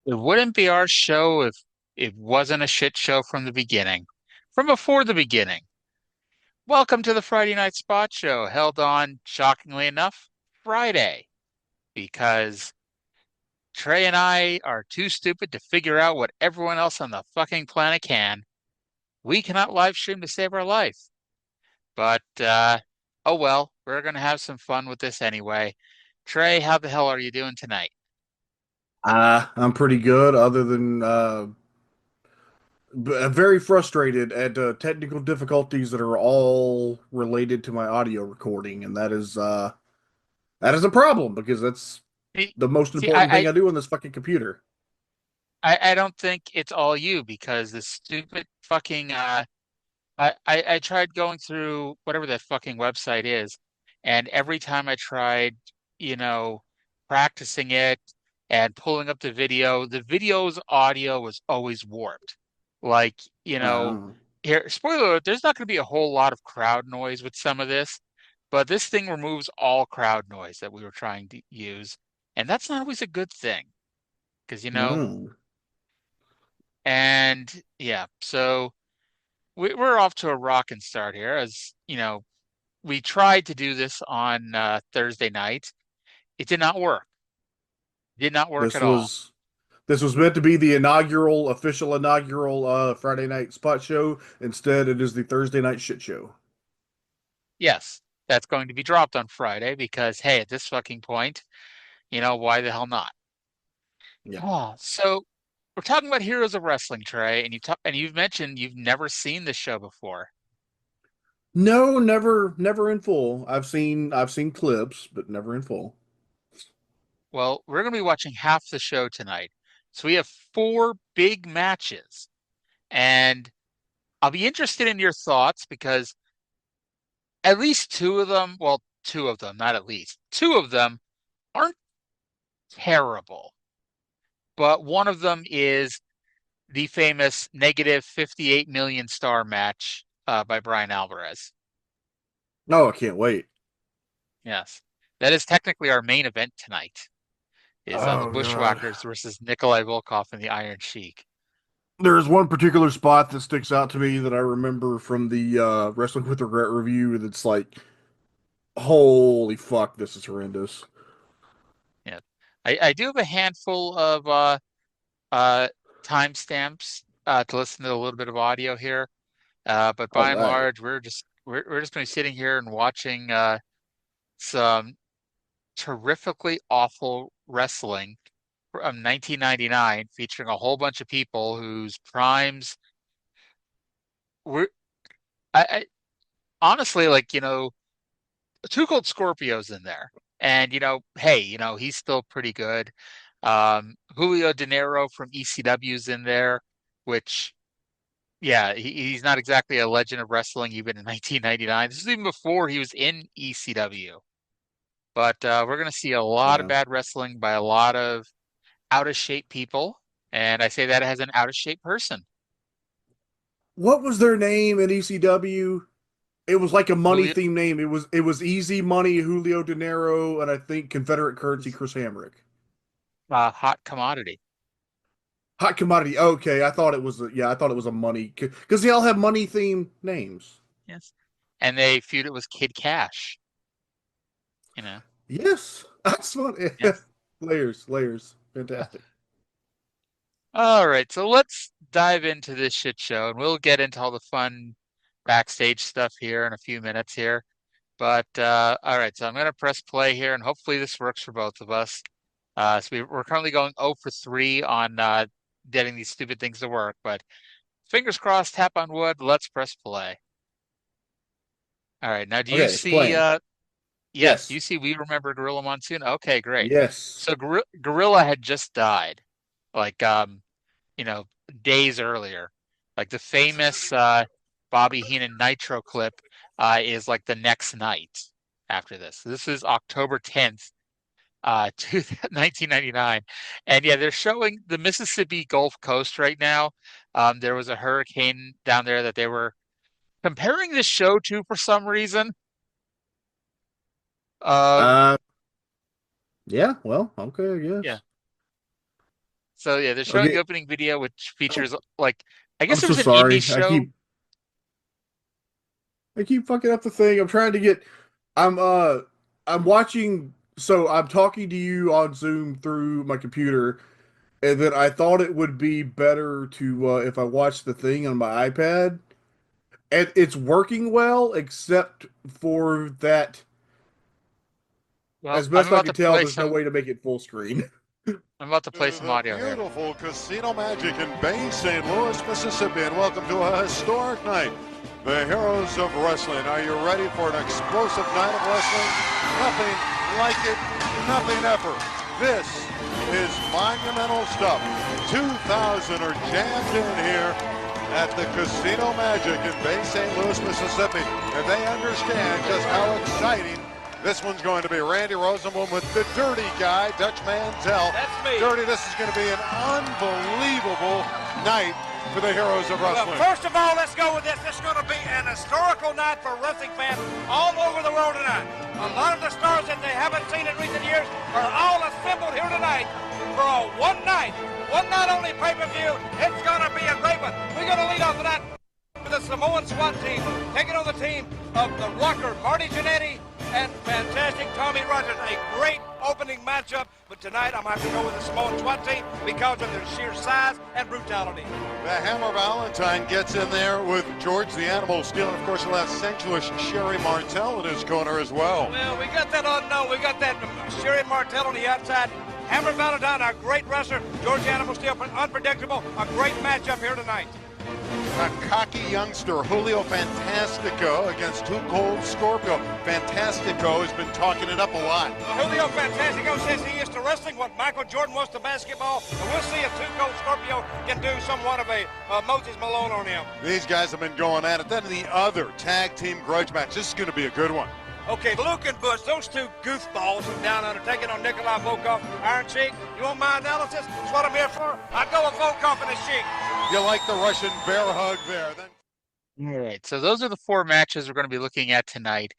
It wouldn't be our show if it wasn't a shit show from the beginning, from before the beginning. Welcome to the Friday Night Spot Show, held on, shockingly enough, Friday, because Trey and I are too stupid to figure out what everyone else on the fucking planet can. We cannot live stream to save our life. But, oh well, we're going to have some fun with this anyway. Trey, how the hell are you doing tonight? I'm pretty good, other than very frustrated at technical difficulties that are all related to my audio recording, and that is a problem because that's See, the most see, important thing I do on this fucking computer. I don't think it's all you because the stupid fucking I tried going through whatever that fucking website is, and every time I tried, you know, practicing it and pulling up the video's audio was always warped. Like, Uh, here, spoiler alert, there's not going to be a whole lot of crowd noise with some of this, but this thing removes all crowd noise that we were trying to use, and that's not always a good thing, because mm. and yeah, so we're off to a rocking start here, as we tried to do this on Thursday night. It did not work. Did not work This at all. was this was meant to be the official inaugural Friday night spot show. Instead, it is the Thursday night shit show. Yes, that's going to be dropped on Friday because, hey, at this fucking point, why the hell not? Yeah. Oh, so we're talking about Heroes of Wrestling, Trey, and you've mentioned you've never seen this show before. No, never in full. I've seen clips, but never in full. Well, we're going to be watching half the show tonight. So we have four big matches, and I'll be interested in your thoughts because at least two of them, well, two of them, not at least, two of them aren't terrible, but one of them is the famous negative 58 million star match by Brian Alvarez. Oh, I can't wait. Yes. That is technically our main event tonight, is the Oh God. Bushwackers versus Nikolai Volkoff and the Iron Sheik. There's one particular spot that sticks out to me that I remember from the Wrestling with Regret review that's like, holy fuck, this is horrendous. Yeah. I do have a handful of uh timestamps to listen to a little bit of audio here. But All by and right. large, we're just going to be sitting here and watching some terrifically awful wrestling from 1999, featuring a whole bunch of people whose primes were. I honestly, like, Too Cold Scorpio's in there, and hey, he's still pretty good. Julio Dinero from ECW's in there, which yeah, he's not exactly a legend of wrestling even in 1999. This is even before he was in ECW. But we're going to see a lot of Yeah. bad wrestling by a lot of out of shape people. And I say that as an out of shape person. What was their name in ECW? It was like a money Julio, theme name. It was Easy Money, Julio De Niro, and I think Confederate Currency, Chris Hamrick. hot commodity. Hot Commodity. Okay, I thought it was a money because they all have money themed names. Yes. And they feuded with Kid Cash, you know. Yes, that's funny. Yes. Layers. Fantastic. All right, so let's dive into this shit show and we'll get into all the fun backstage stuff here in a few minutes here. But all right, so I'm gonna press play here and hopefully this works for both of us. We're currently going 0 for 3 on getting these stupid things to work, but fingers crossed, tap on wood, let's press play. All right, now do you Okay, it's see playing. yes, do you Yes. see We Remember Gorilla Monsoon? Okay, great. Yes. So Gorilla had just died, like you know, days earlier. Like the famous Bobby Heenan Nitro clip is like the next night after this. This is October 10th, to 1999. And yeah, they're showing the Mississippi Gulf Coast right now. There was a hurricane down there that they were comparing this show to for some reason. Uh, Uh, yeah. Well, okay, I yeah. guess. So yeah, they're showing the Okay, opening video, which features like I guess I'm it so was an indie sorry. show. I keep fucking up the thing. I'm trying to get. I'm uh I'm watching. So I'm talking to you on Zoom through my computer, and then I thought it would be better to if I watch the thing on my iPad, and it's working well, except for that. Well, As I'm best I about can to tell, play there's no some. way to make it full screen. I'm about to To play some the audio here. beautiful Casino Magic in Bay St. Louis, Mississippi, and welcome to a historic night. The Heroes of Wrestling. Are you ready for an explosive night of wrestling? Nothing like it, nothing ever. This is monumental stuff. 2,000 are jammed in here at the Casino Magic in Bay St. Louis, Mississippi, and they understand just how exciting this one's going to be. Randy Rosenbloom with the dirty guy, Dutch Mantel. That's me. Dirty, this is going to be an unbelievable night for the Heroes of Wrestling. Well, first of all, let's go with this. This is going to be an historical night for wrestling fans all over the world tonight. A lot of the stars that they haven't seen in recent years are all assembled here tonight for a one night only pay-per-view. It's going to be a great one. We're going to lead off tonight with the Samoan SWAT team, taking on the team of the Rocker, Marty Jannetty, and Fantastic Tommy Rogers. A great opening matchup, but tonight I'm going to have to go with the Samoan SWAT team because of their sheer size and brutality. The Hammer Valentine gets in there with George The Animal Steele, and of course he'll have sensuous Sherry Martel in his corner as well. Well, we got that unknown. We got that Sherry Martel on the outside. Hammer Valentine, a great wrestler. George The Animal Steele, unpredictable. A great matchup here tonight. A cocky youngster, Julio Fantastico, against Too Cold Scorpio. Fantastico has been talking it up a lot. Julio Fantastico says he is to wrestling what Michael Jordan was to basketball, and we'll see if Too Cold Scorpio can do somewhat of a Moses Malone on him. These guys have been going at it. Then the other tag team grudge match. This is going to be a good one. Okay, Luke and Bush, those two goofballs from down under, taking on Nikolai Volkoff, Iron Sheik. You want my analysis? That's what I'm here for. I go with Volkoff and the Sheik. You like the Russian bear hug there. Then All right, so those are the four matches we're going to be looking at tonight.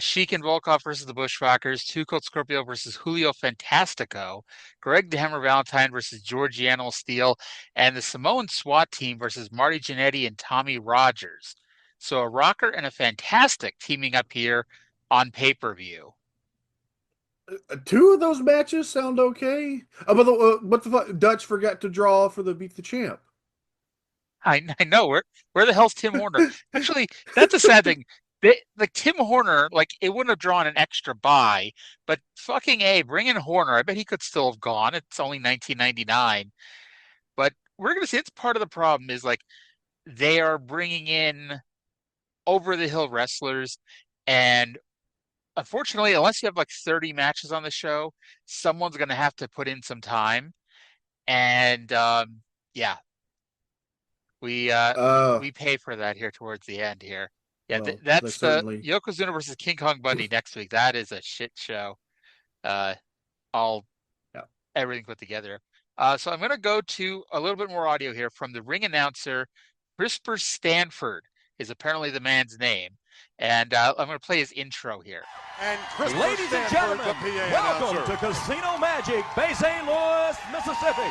Sheik and Volkoff versus the Bushwackers, Too Cold Scorpio versus Julio Fantastico, Greg the Hammer Valentine versus George The Animal Steele, and the Samoan SWAT team versus Marty Jannetty and Tommy Rogers. So a rocker and a fantastic teaming up here on pay-per-view. Two of those matches sound okay. What the fuck? Dutch forgot to draw for the Beat the Champ. I know. Where the hell's Tim Horner? Actually, that's a sad thing. Like Tim Horner, like it wouldn't have drawn an extra buy, but fucking A, bring in Horner. I bet he could still have gone. It's only 1999. But we're going to see it's part of the problem is like they are bringing in over the hill wrestlers, and unfortunately, unless you have like 30 matches on the show, someone's going to have to put in some time. And yeah, we pay for that here towards the end here. Yeah, Well, they that's the certainly. Yokozuna versus King Kong Bundy next week. That is a shit show. All Yeah. everything put together. So I'm going to go to a little bit more audio here from the ring announcer. Crisper Stanford is apparently the man's name. And I'm going to play his intro here. and Crisper Ladies and Stanford, gentlemen, the PA welcome announcer. to Casino Magic, Bay St. Louis, Mississippi.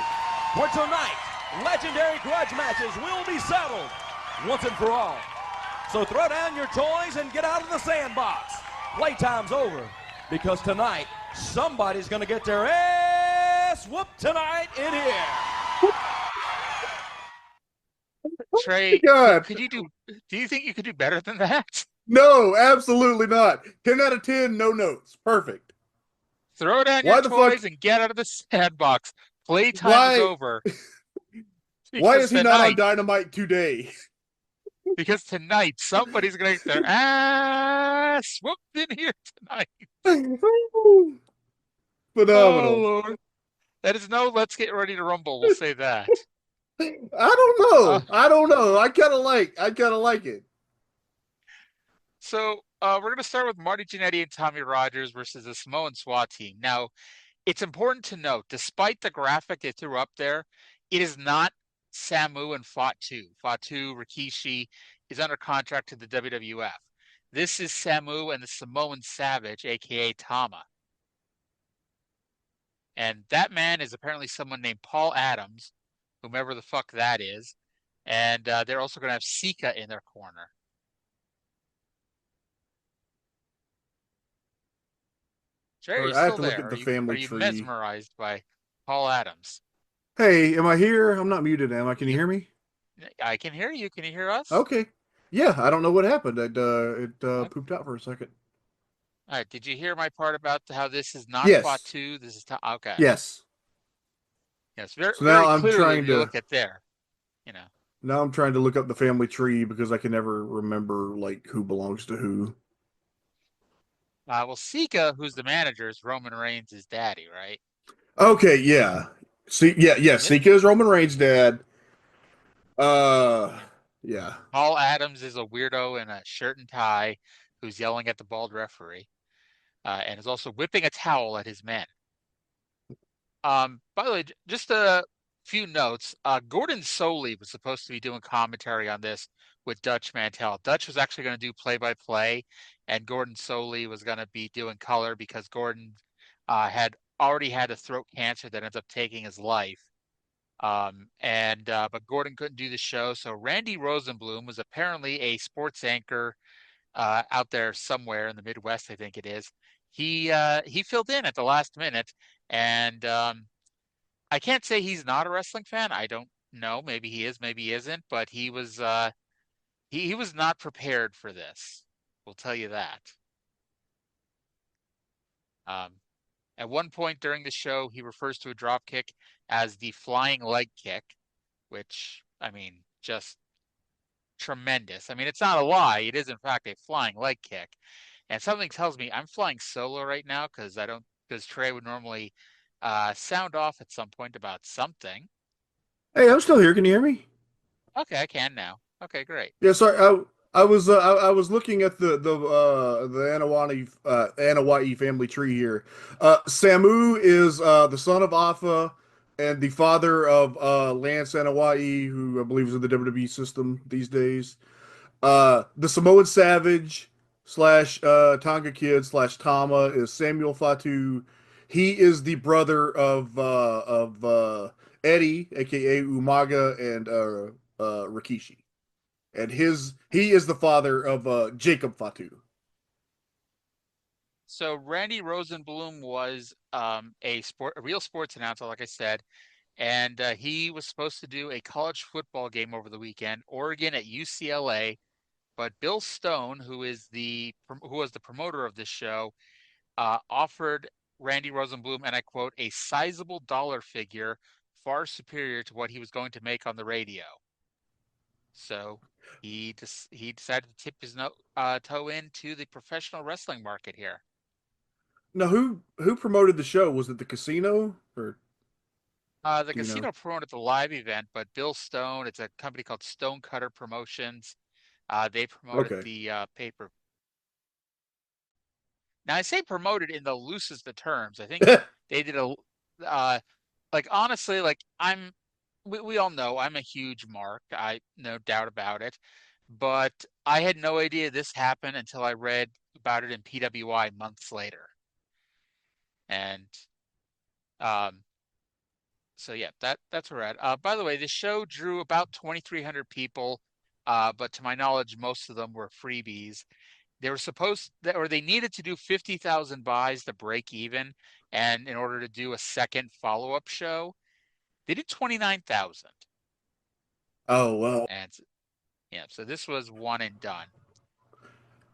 For tonight, legendary grudge matches will be settled once and for all. So throw down your toys and get out of the sandbox. Playtime's over because tonight, somebody's going to get their ass whooped tonight in here. Trey, God. do you think you could do better than that? No, absolutely not. 10 out of 10, no notes. Perfect. Throw down Why your the toys fuck- and get out of the sandbox. Playtime Why- is over. Why is he not on tonight, Dynamite today? because tonight somebody's going to get their ass whooped in here tonight. Phenomenal. Oh, Lord. That is no let's get ready to rumble. We'll say that. I don't know. I don't know. I kind of like it. So we're going to start with Marty Jannetty and Tommy Rogers versus the Samoan SWAT team. Now, it's important to note, despite the graphic they threw up there, it is not Samu and Fatu. Fatu Rikishi is under contract to the WWF. This is Samu and the Samoan Savage, aka Tama. And that man is apparently someone named Paul Adams, whomever the fuck that is. And they're also going to have Sika in their corner. Jerry, All are you right, I have still to look there? at Are the you are family you tree. mesmerized by Paul Adams? Hey, am I here? I'm not muted, am I? Can you You, hear me? I can hear you. Can you hear us? Okay. Yeah, I don't know what happened. It Okay. pooped out for a second. All right. Did you hear my part about how this is not Yes. Fatu? This is okay. Yes. Yes, very So very now I'm clearly. If trying you to look at there, you know. now I'm trying to look up the family tree because I can never remember like who belongs to who. Well, Sika, who's the manager, is Roman Reigns' daddy, right? Okay, yeah. See, yeah. And this Sika is Roman Reigns' dad. Uh, yeah. Paul Adams is a weirdo in a shirt and tie who's yelling at the bald referee, and is also whipping a towel at his men. By the way, just a few notes. Gordon Soley was supposed to be doing commentary on this with Dutch Mantel. Dutch was actually going to do play-by-play, and Gordon Soley was going to be doing color because Gordon had already had a throat cancer that ends up taking his life. But Gordon couldn't do the show, so Randy Rosenbloom was apparently a sports anchor out there somewhere in the Midwest, I think it is. He filled in at the last minute, and I can't say he's not a wrestling fan. I don't know. Maybe he is, maybe he isn't. But he was not prepared for this. We'll tell you that. Um, at one point during the show, he refers to a drop kick as the flying leg kick, which I mean, just tremendous. I mean, it's not a lie. It is in fact a flying leg kick. And something tells me I'm flying solo right now because Trey would normally sound off at some point about something. Hey, I'm still here. Can you hear me? Okay, I can now. Okay, great. Yeah, sorry. I was looking at the Anawai family tree here. Samu is the son of Afa and the father of Lance Anawai, who I believe is in the WWE system these days. The Samoan Savage slash Tonga Kid slash Tama is Samuel Fatu. He is the brother of Eddie, aka Umaga, and Rikishi, and he is the father of Jacob Fatu. So Randy Rosenbloom was a real sports announcer, like I said, and he was supposed to do a college football game over the weekend, Oregon at UCLA. But Bill Stone, who was the promoter of this show, offered Randy Rosenbloom, and I quote, a sizable dollar figure far superior to what he was going to make on the radio. So he decided to tip his toe into the professional wrestling market here. Now, who promoted the show? Was it the casino, or The do you know? casino promoted the live event, but Bill Stone, it's a company called Stonecutter Promotions. They promoted Okay. the paper. Now I say promoted in the loosest of terms. I think they did like honestly, like we all know I'm a huge mark. I no doubt about it. But I had no idea this happened until I read about it in PWI months later. And um so yeah, that's where we're at. By the way, the show drew about 2,300 people, but to my knowledge, most of them were freebies. They were or they needed to do 50,000 buys to break even, and in order to do a second follow-up show, they did 29,000. Oh well. And yeah, so this was one and done.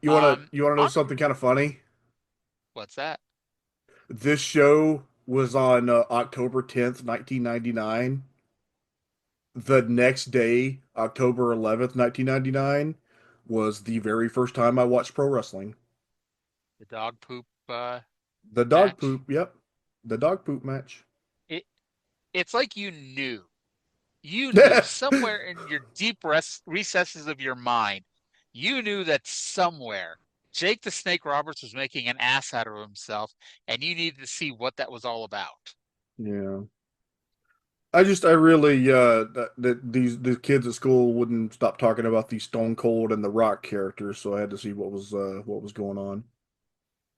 You wanna know On something kind of funny? what's that? This show was on October 10th, 1999. The next day, October 11th, 1999, was the very first time I watched pro wrestling. The dog poop The dog match. poop, yep. The dog poop match. It it's like you knew somewhere in your deep recesses of your mind, you knew that somewhere Jake the Snake Roberts was making an ass out of himself, and you needed to see what that was all about. Yeah. I really that these kids at school wouldn't stop talking about these Stone Cold and The Rock characters, so I had to see what was going on.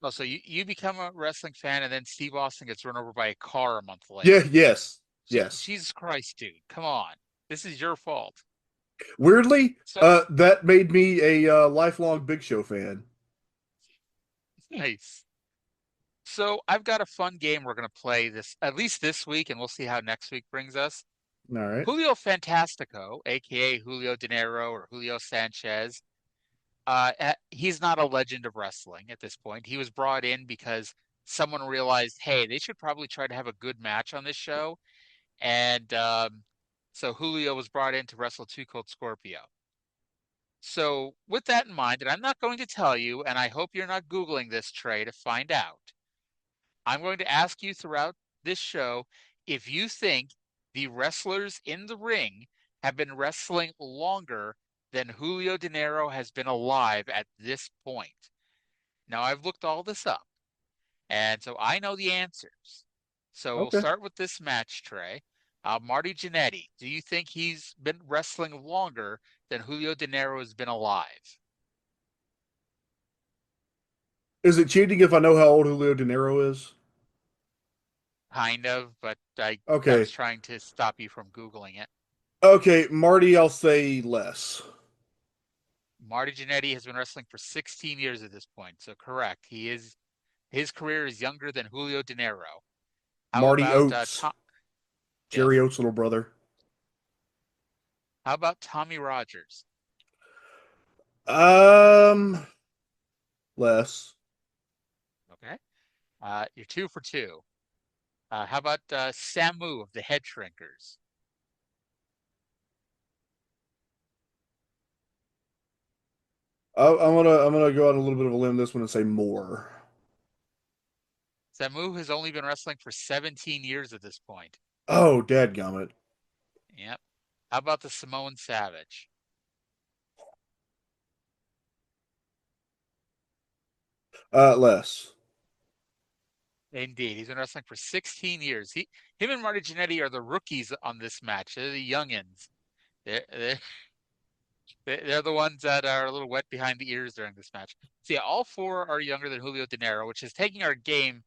Oh, so you become a wrestling fan, and then Steve Austin gets run over by a car a month Yeah, later. yes, yes. Jesus Christ, dude, come on. This is your fault. Weirdly, So that made me a lifelong Big Show fan. nice. So I've got a fun game we're gonna play this at least this week, and we'll see how next week brings us. All right. Julio Fantastico, aka Julio Dinero or Julio Sanchez, he's not a legend of wrestling at this point. He was brought in because someone realized, hey, they should probably try to have a good match on this show, and so Julio was brought in to wrestle Too Cold Scorpio. So with that in mind, and I'm not going to tell you, and I hope you're not Googling this, Trey, to find out. I'm going to ask you throughout this show if you think the wrestlers in the ring have been wrestling longer than Julio Dinero has been alive at this point. Now, I've looked all this up, and so I know the answers. So we'll Okay. start with this match, Trey. Marty Jannetty, do you think he's been wrestling longer than Julio Dinero has been alive? Is it cheating if I know how old Julio De Niro is? Kind of, but I was Okay. trying to stop you from Googling it. Okay, Marty, I'll say less. Marty Jannetty has been wrestling for 16 years at this point, so correct. His career is younger than Julio Dinero. How Marty about Oates, Jerry yes? Oates' little brother. How about Tommy Rogers? Um, less. Okay, you're two for two. How about Samu of the Head Shrinkers? I'm gonna go on a little bit of a limb this one and say more. Samu has only been wrestling for 17 years at this point. Oh, dadgummit. Yep. How about the Samoan Savage? Less. Indeed, he's been wrestling for 16 years. Him and Marty Jannetty are the rookies on this match. They're the youngins. They're they're the ones that are a little wet behind the ears during this match. So yeah, all four are younger than Julio Dinero, which is taking our game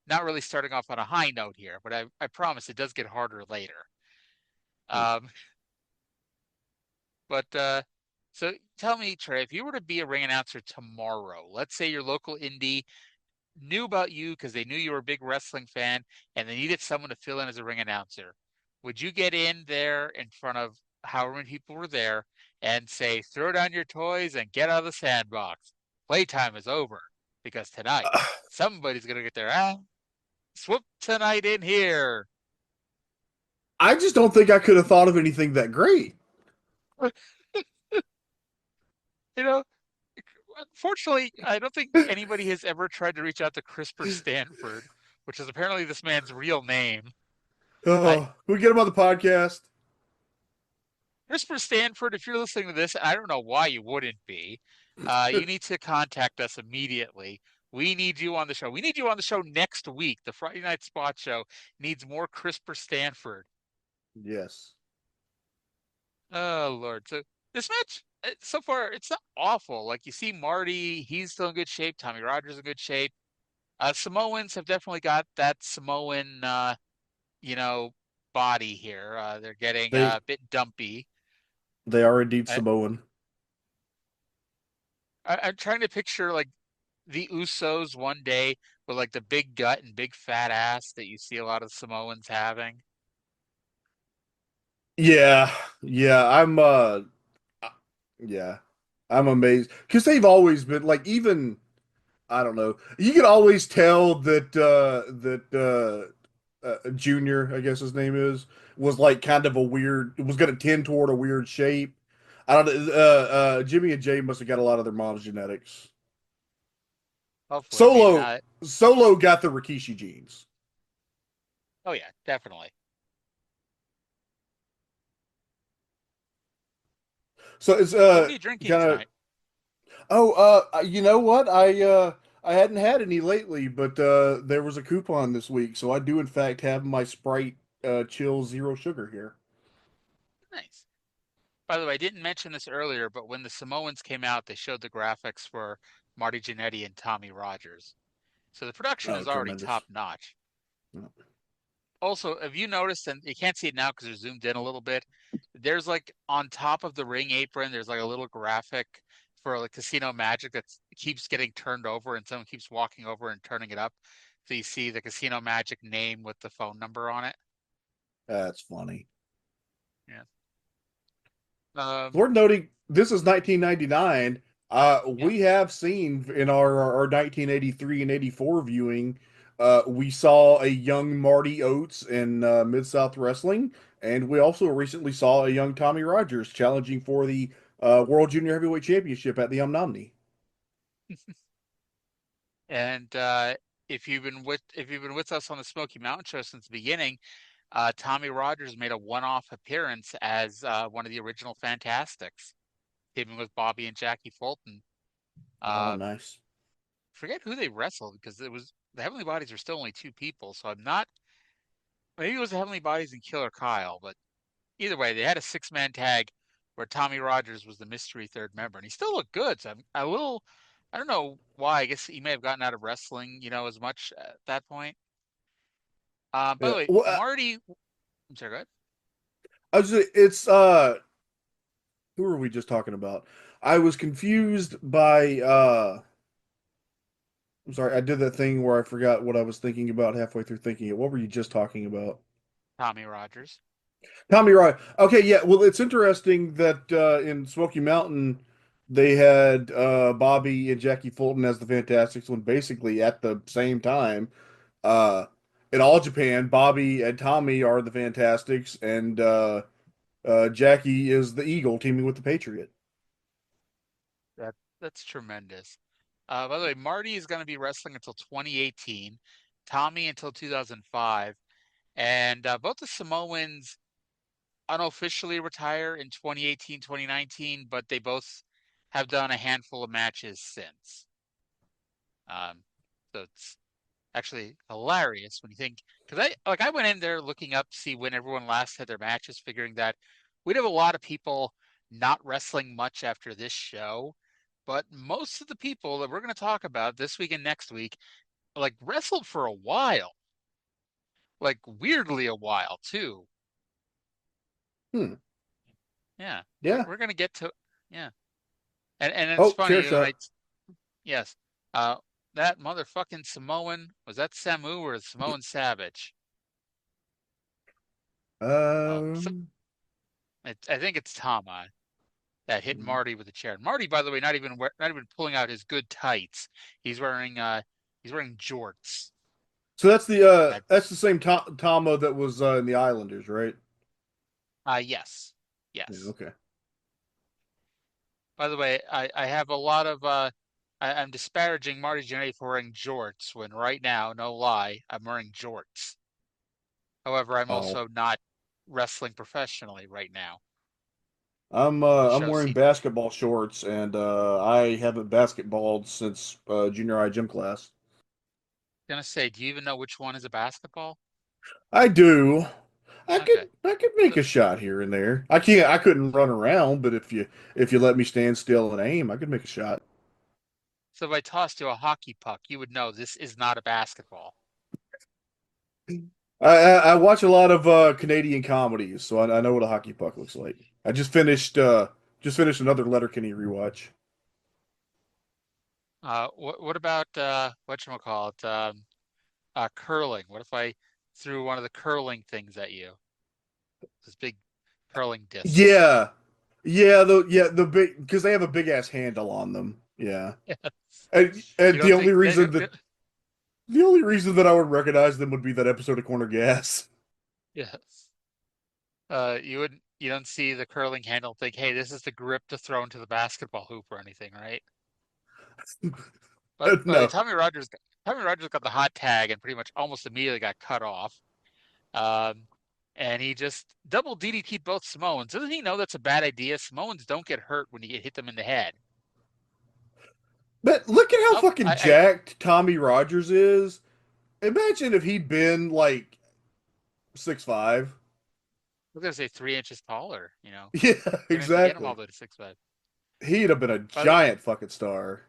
not really starting off on a high note here, but I promise it does get harder later. Um, but so tell me, Trey, if you were to be a ring announcer tomorrow, let's say your local indie knew about you because they knew you were a big wrestling fan and they needed someone to fill in as a ring announcer, would you get in there in front of however many people were there and say, throw down your toys and get out of the sandbox? Playtime is over because tonight somebody's going to get their ass swooped tonight in here. I just don't think I could have thought of anything that great. You know, unfortunately, I don't think anybody has ever tried to reach out to Crisper Stanford, which is apparently this man's real name. I, Oh, can we get him on the podcast? Crisper Stanford, if you're listening to this, I don't know why you wouldn't be, you need to contact us immediately. We need you on the show. We need you on the show next week. The Friday Night Spot Show needs more Crisper Stanford. Yes. Oh, Lord. So this match, so far, it's not awful. Like you see Marty, he's still in good shape. Tommy Rogers in good shape. Samoans have definitely got that Samoan, you know, body here. They're getting They a bit dumpy. they are indeed I, Samoan. I'm trying to picture like the Usos one day with like the big gut and big fat ass that you see a lot of Samoans having. Yeah, yeah. Yeah. I'm amazed because they've always been like even I don't know. You could always tell that Junior, I guess his name is, was like kind of a weird. Was going to tend toward a weird shape. I don't know. Jimmy and Jay must have got a lot of their mom's genetics. Hopefully, I mean, Solo got the Rikishi genes. oh yeah, definitely. So it's So what are you drinking kind of tonight? you know what? I hadn't had any lately, but there was a coupon this week, so I do in fact have my Sprite Chill Zero Sugar here. Nice. By the way, I didn't mention this earlier, but when the Samoans came out, they showed the graphics for Marty Jannetty and Tommy Rogers. So the production Oh, is already tremendous. top notch. Oh. Also, have you noticed, and you can't see it now because they're zoomed in a little bit, there's like on top of the ring apron, there's like a little graphic for like Casino Magic that keeps getting turned over and someone keeps walking over and turning it up. So you see the Casino Magic name with the phone number on it. That's funny. Yeah. Worth noting, this is 1999. Yeah. We have seen in our 1983 and 84 viewing, we saw a young Marty Oates in Mid-South Wrestling, and we also recently saw a young Tommy Rogers challenging for the World Junior Heavyweight Championship at the Omnomni. And if you've been with us on the Smoky Mountain Show since the beginning, Tommy Rogers made a one-off appearance as one of the original Fantastics, teaming with Bobby and Jackie Fulton. Oh, nice. Forget who they wrestled because it was the Heavenly Bodies were still only two people, so I'm not. Maybe it was the Heavenly Bodies and Killer Kyle, but either way, they had a six-man tag where Tommy Rogers was the mystery third member, and he still looked good. So I'm a little. I don't know why. I guess he may have gotten out of wrestling, as much at that point. By Yeah. the way, Well, Marty. I'm sorry, go ahead. I was it's who were we just talking about? I was confused by I'm sorry, I did that thing where I forgot what I was thinking about halfway through thinking it. What were you just talking about? Tommy Rogers. Tommy Roy. Okay, yeah. Well, it's interesting that in Smoky Mountain they had Bobby and Jackie Fulton as the Fantastics when basically at the same time. Uh, in All Japan, Bobby and Tommy are the Fantastics, and Jackie is the Eagle teaming with the Patriot. That's tremendous. By the way, Marty is going to be wrestling until 2018, Tommy until 2005, and both the Samoans unofficially retire in 2018, 2019, but they both have done a handful of matches since. So it's actually hilarious when you think, because I went in there looking up to see when everyone last had their matches, figuring that we'd have a lot of people not wrestling much after this show, but most of the people that we're going to talk about this week and next week like wrestled for a while, like weirdly a while too. Hmm. Yeah, Yeah. we're going to get to yeah, and it's Oh, funny chair shot. yes, uh, that motherfucking Samoan was that Samu or Samoan Savage? Oh, so, Um. I think it's Tama that hit Marty with a chair. Marty, by the way, not even pulling out his good tights. He's wearing jorts. So That that's the same Tama that was in the Islanders, right? yes. Yeah. Yes. Okay. By the way, I have a lot of I'm disparaging Marty Jannetty for wearing jorts when right now, no lie, I'm wearing jorts. However, I'm Oh. also not wrestling professionally right now. Which I'm shows wearing he basketball shorts, and I haven't basketballed since junior high gym class. gonna say, do you even know which one is a basketball? I do. Okay. I could make So a shot here and there. I couldn't run around, but if you let me stand still and aim, I could make a shot. so if I tossed you a hockey puck, you would know this is not a basketball. I watch a lot of Canadian comedies, so I know what a hockey puck looks like. I just finished another Letterkenny rewatch. What about whatchamacallit, curling? What if I threw one of the curling things at you? Those big curling discs. Yeah, the big because they have a big ass handle on them. Yeah, Yes. and You don't think the only reason that I would recognize them would be that episode of Corner Gas. yes. You don't see the curling handle, think, hey, this is the grip to throw into the basketball hoop or anything, right? But No, Tommy Rogers got the hot tag and pretty much almost immediately got cut off. Um, and he just double DDT'd both Samoans. Doesn't he know that's a bad idea? Samoans don't get hurt when you hit them in the head. but look at how Oh, fucking jacked Tommy Rogers is. Imagine if he'd been like 6'5". was gonna say 3 inches taller. Yeah, Gonna have to get him all exactly. the way to 6'5". He'd have been a By the giant fucking star.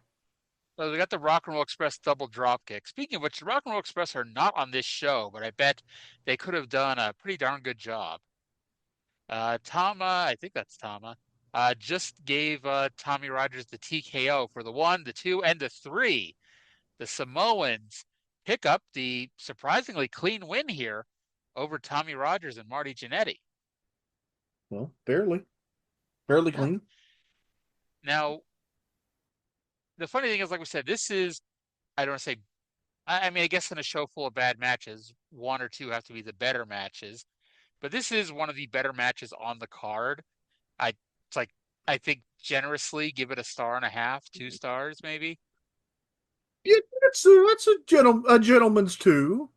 So we got the Rock and Roll Express double drop kick. Speaking of which, the Rock and Roll Express are not on this show, but I bet they could have done a pretty darn good job. Tama, I think that's Tama, just gave Tommy Rogers the TKO for the 1, the 2, and the 3. The Samoans pick up the surprisingly clean win here over Tommy Rogers and Marty Jannetty. Well, fairly clean. Now, the funny thing is, like we said, this is, I don't want to say, I mean, I guess in a show full of bad matches, 1 or 2 have to be the better matches, but this is one of the better matches on the card. It's like, I think generously give it a 1.5 stars, 2 stars maybe. Yeah, that's a gentleman's 2.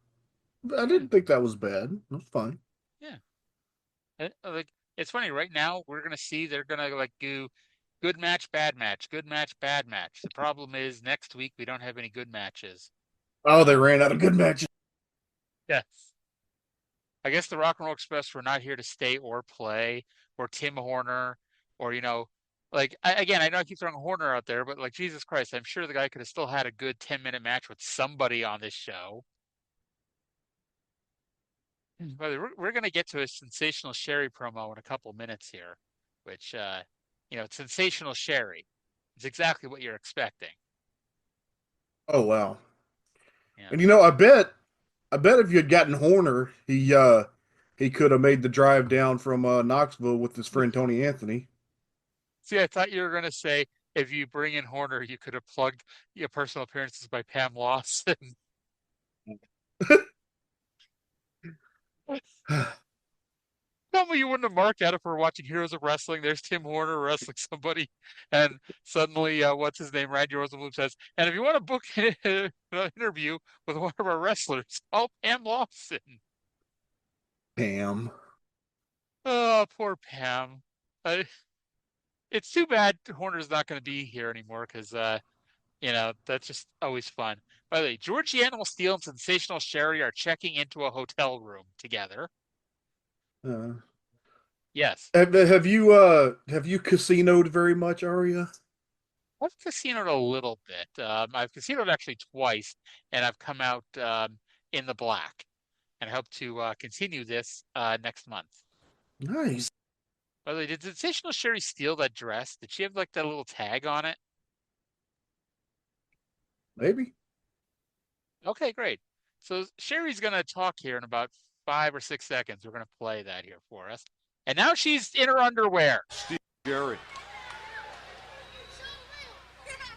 I didn't think that was bad. That's fine. Yeah. Like, it's funny, right now we're gonna see they're gonna like do good match, bad match, good match, bad match. The problem is next week we don't have any good matches. Oh, they ran out of good matches. Yes. I guess the Rock and Roll Express were not here to stay or play, or Tim Horner, or like again, I know I keep throwing Horner out there, but like Jesus Christ, I'm sure the guy could have still had a good 10-minute match with somebody on this show. By the way, we're going to get to a sensational Sherry promo in a couple minutes here, which it's sensational Sherry. It's exactly what you're expecting. Oh wow. Yeah. And I bet if you had gotten Horner, he could have made the drive down from Knoxville with his friend Tony Anthony. See, I thought you were going to say if you bring in Horner, you could have plugged your personal appearances by Pam Lawson. Tell me you wouldn't have marked out if we were watching Heroes of Wrestling. There's Tim Horner wrestling somebody, and suddenly, what's his name? Randy Rosenbloom says, and if you want to book an interview with one of our wrestlers, call Pam Lawson. Pam. Oh, poor Pam. It's too bad Horner's not going to be here anymore because, that's just always fun. By the way, George The Animal Steele and Sensational Sherry are checking into a hotel room together. Yes. Have you casinoed very much, Arya? I've casinoed a little bit. I've casinoed actually twice, and I've come out in the black. And I hope to continue this next month. Nice. By the way, did Sensational Sherry steal that dress? Did she have like that little tag on it? Maybe. Okay, great. So Sherry's going to talk here in about 5 or 6 seconds. We're going to play that here for us. And now she's in her underwear. Steve Sherry.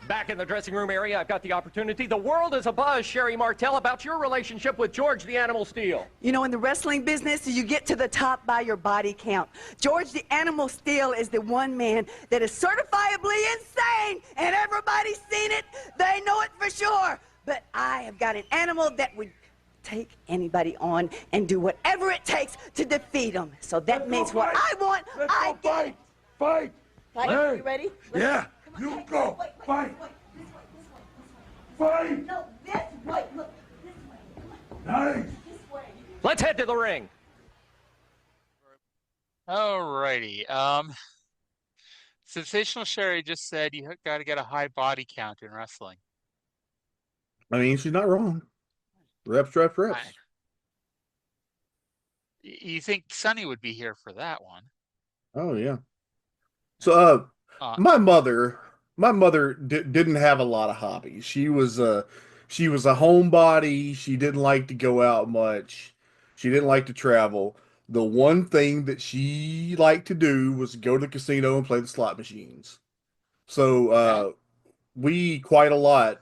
Back in the dressing room area, I've got the opportunity. The world is abuzz, Sherry Martel, about your relationship with George the Animal Steele. You know, in the wrestling business, you get to the top by your body count. George the Animal Steele is the one man that is certifiably insane, and everybody's seen it. They know it for sure. But I have got an animal that would take anybody on and do whatever it takes to defeat them. So that means what I want, I get. Fight! Fight? Hey. You ready? Yeah, you go. Fight! Fight! No, this way. Look, this way. Come on. Nice! This way. Let's head to the ring. Alrighty. Sensational Sherry just said you got to get a high body count in wrestling. I mean, she's not wrong. Reps. You think Sonny would be here for that one? Oh yeah. So, my mother didn't have a lot of hobbies. She was a homebody. She didn't like to go out much. She didn't like to travel. The one thing that she liked to do was go to the casino and play the slot machines. So, we quite a lot.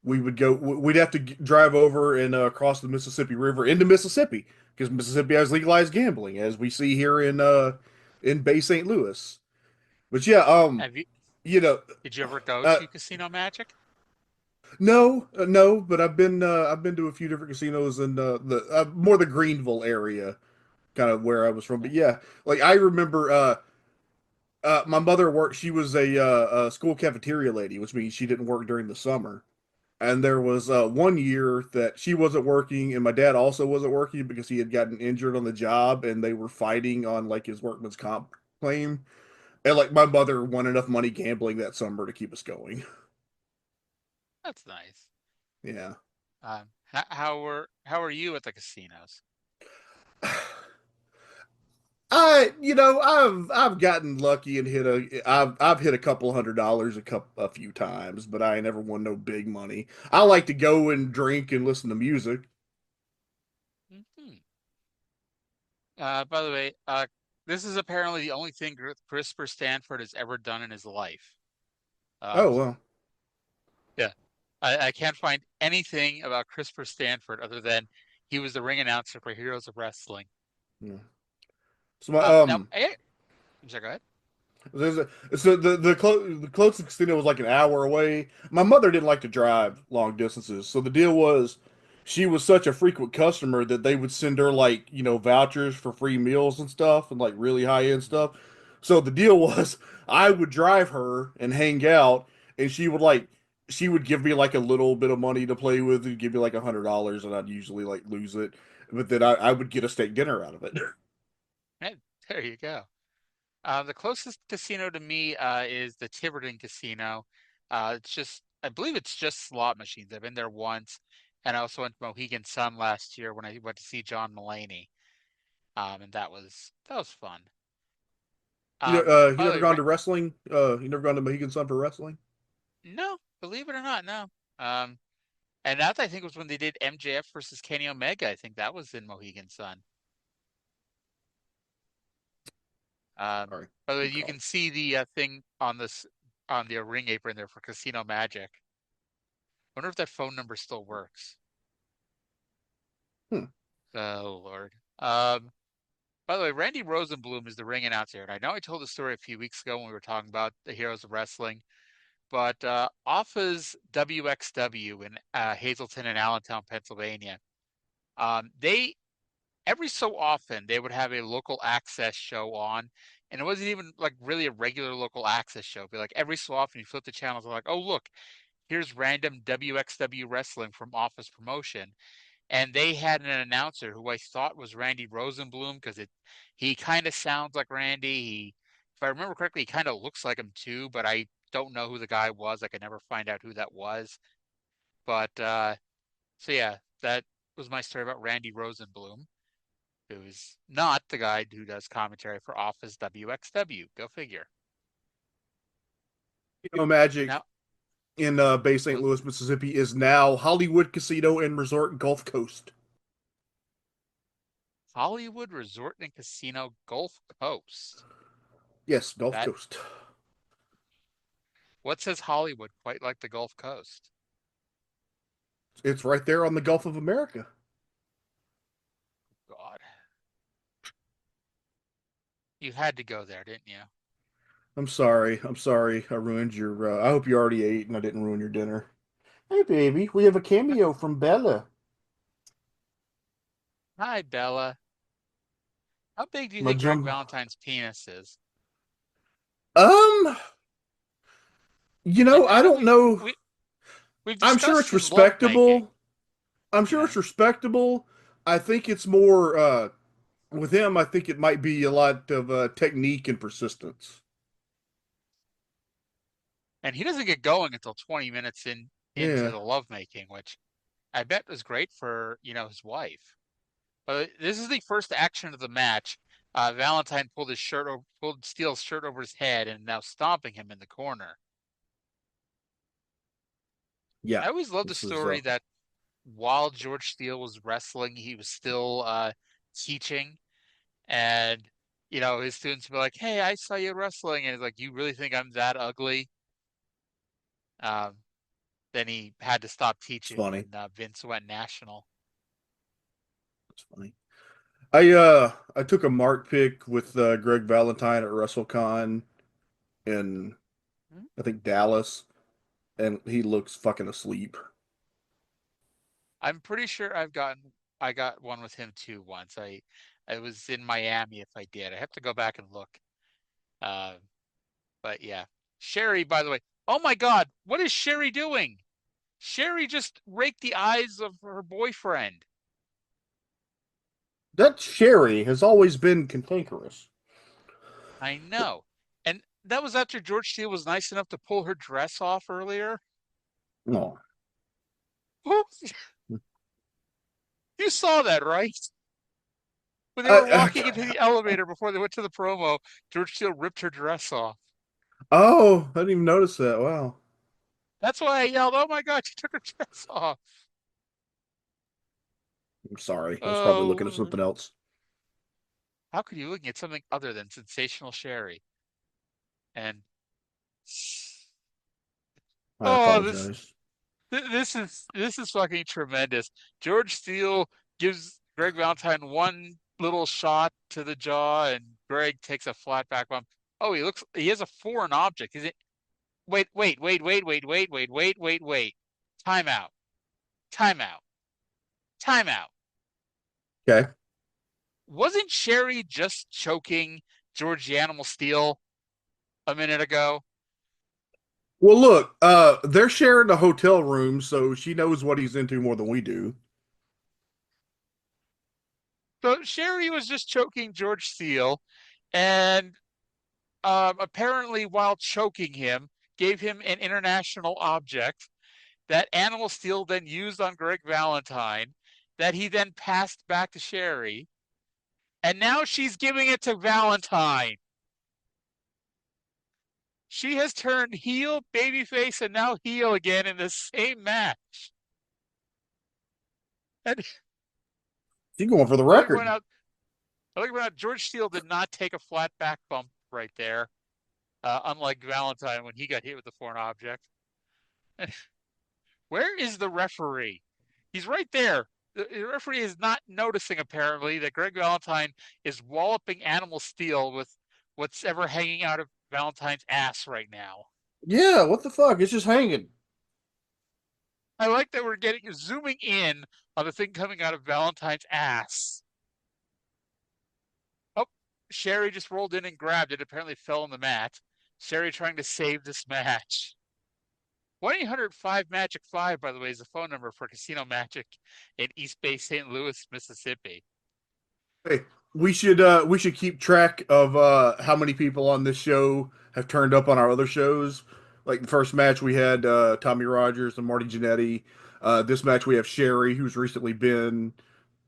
We would go. We'd have to drive over and cross the Mississippi River into Mississippi because Mississippi has legalized gambling, as we see here in Bay St. Louis. But yeah, did you ever go to Casino Magic? No, but I've been to a few different casinos in the more the Greenville area, kind of where I was from. But yeah, like I remember, my mother worked. She was a school cafeteria lady, which means she didn't work during the summer. And there was one year that she wasn't working, and my dad also wasn't working because he had gotten injured on the job, and they were fighting on like his workman's comp claim. And like my mother won enough money gambling that summer to keep us going. That's nice. Yeah. How are you at the casinos? I've gotten lucky and I've hit a couple $100 a few times, but I ain't never won no big money. I like to go and drink and listen to music. Hmm. By the way, this is apparently the only thing Crisper Stanford has ever done in his life. Oh Um, well. yeah, I can't find anything about Crisper Stanford other than he was the ring announcer for Heroes of Wrestling. Yeah. So my Now, I'm sorry, go ahead. there's a, so the closest casino was like an hour away. My mother didn't like to drive long distances, so the deal was she was such a frequent customer that they would send her like vouchers for free meals and stuff and like really high end stuff. So the deal was I would drive her and hang out, and she would give me like a little bit of money to play with and give me like $100, and I'd usually like lose it, but then I would get a steak dinner out of it. Eh, there you go. The closest casino to me is the Tiverton Casino. I believe it's just slot machines. I've been there once, and I also went to Mohegan Sun last year when I went to see John Mulaney. And that was fun. You By the never way, gone to wrestling? You never gone to Mohegan Sun for wrestling? no, believe it or not, no. Um, and that I think was when they did MJF versus Kenny Omega. I think that was in Mohegan Sun. Sorry, By the way, good you call. can see the thing on this on the ring apron there for Casino Magic. I wonder if that phone number still works. Hmm. Oh Lord. By the way, Randy Rosenbloom is the ring announcer, and I know I told the story a few weeks ago when we were talking about the Heroes of Wrestling, but Offa's WXW in Hazleton and Allentown, Pennsylvania, they every so often they would have a local access show on, and it wasn't even like really a regular local access show. It'd be like every so often you flip the channels, and like, oh look, here's random WXW wrestling from Offa's promotion, and they had an announcer who I thought was Randy Rosenbloom because he kind of sounds like Randy. If I remember correctly, he kind of looks like him too, but I don't know who the guy was. I could never find out who that was. But so yeah, that was my story about Randy Rosenbloom, who's not the guy who does commentary for Office WXW. Go figure. Magic Now, in Bay St. Louis, Mississippi is now Hollywood Casino and Resort Gulf Coast. Hollywood Resort and Casino Gulf Coast. Yes, Gulf That Coast. what says Hollywood quite like the Gulf Coast? It's right there on the Gulf of America. God. You had to go there, didn't you? I'm sorry. I'm sorry. I ruined your. I hope you already ate and I didn't ruin your dinner. Hey, baby, we have a cameo from Bella. Hi, Bella. How big do you My think Greg jump. Valentine's penis is? Um, I I know don't know. we've I'm sure it's discussed his lovemaking, respectable. I'm you sure it's know, respectable. I think it's more with him. I think it might be a lot of technique and persistence. and he doesn't get going until 20 minutes into Yeah. the lovemaking, which I bet was great for, his wife. But this is the first action of the match. Valentine pulled Steele's shirt over his head and now stomping him in the corner. Yeah. I always loved the This is story that while George Steele was wrestling, he was still teaching, and his students would be like, "Hey, I saw you wrestling," and it's like, "You really think I'm that ugly?" Um, then he had to stop it's teaching funny. when Vince went national. It's funny. I took a mark pick with Greg Valentine at WrestleCon in Hmm? I think Dallas, and he looks fucking asleep. I'm pretty sure I got one with him too once. I was in Miami if I did. I have to go back and look. Uh, but yeah, Sherry. By the way, oh my God, what is Sherry doing? Sherry just raked the eyes of her boyfriend. That Sherry has always been cantankerous. I know. And that was after George Steele was nice enough to pull her dress off earlier. No. You saw that, right? When they were I, walking into the elevator before they went to the promo, George Steele ripped her dress off. oh, I didn't even notice that. Wow. That's why I yelled, "Oh my God, she took her dress off!" I'm sorry. I was probably looking at Oh, something else. how could you looking at something other than sensational Sherry? And I oh, apologize. this is fucking tremendous. George Steele gives Greg Valentine one little shot to the jaw, and Greg takes a flat back bump. Oh, he has a foreign object. Is it? Wait. Timeout. Timeout. Timeout. Okay. Wasn't Sherry just choking George the Animal Steele a minute ago? Well, look, they're sharing a hotel room, so she knows what he's into more than we do. So Sherry was just choking George Steele, and apparently, while choking him, gave him an international object that Animal Steel then used on Greg Valentine, that he then passed back to Sherry, and now she's giving it to Valentine. She has turned heel, babyface, and now heel again in the same match. And She's going for the I like to point record. out, George Steele did not take a flat back bump right there, unlike Valentine when he got hit with the foreign object. Where is the referee? He's right there. The referee is not noticing, apparently, that Greg Valentine is walloping Animal Steel with what's ever hanging out of Valentine's ass right now. Yeah, what the fuck? It's just hanging. I like that we're zooming in on the thing coming out of Valentine's ass. Oh, Sherry just rolled in and grabbed it, apparently fell on the mat. Sherry trying to save this match. 1-800-5-MAGIC-5, by the way, is the phone number for Casino Magic in East Bay, St. Louis, Mississippi. Hey, we should keep track of how many people on this show have turned up on our other shows. Like the first match we had Tommy Rogers and Marty Jannetty. This match we have Sherry, who's recently been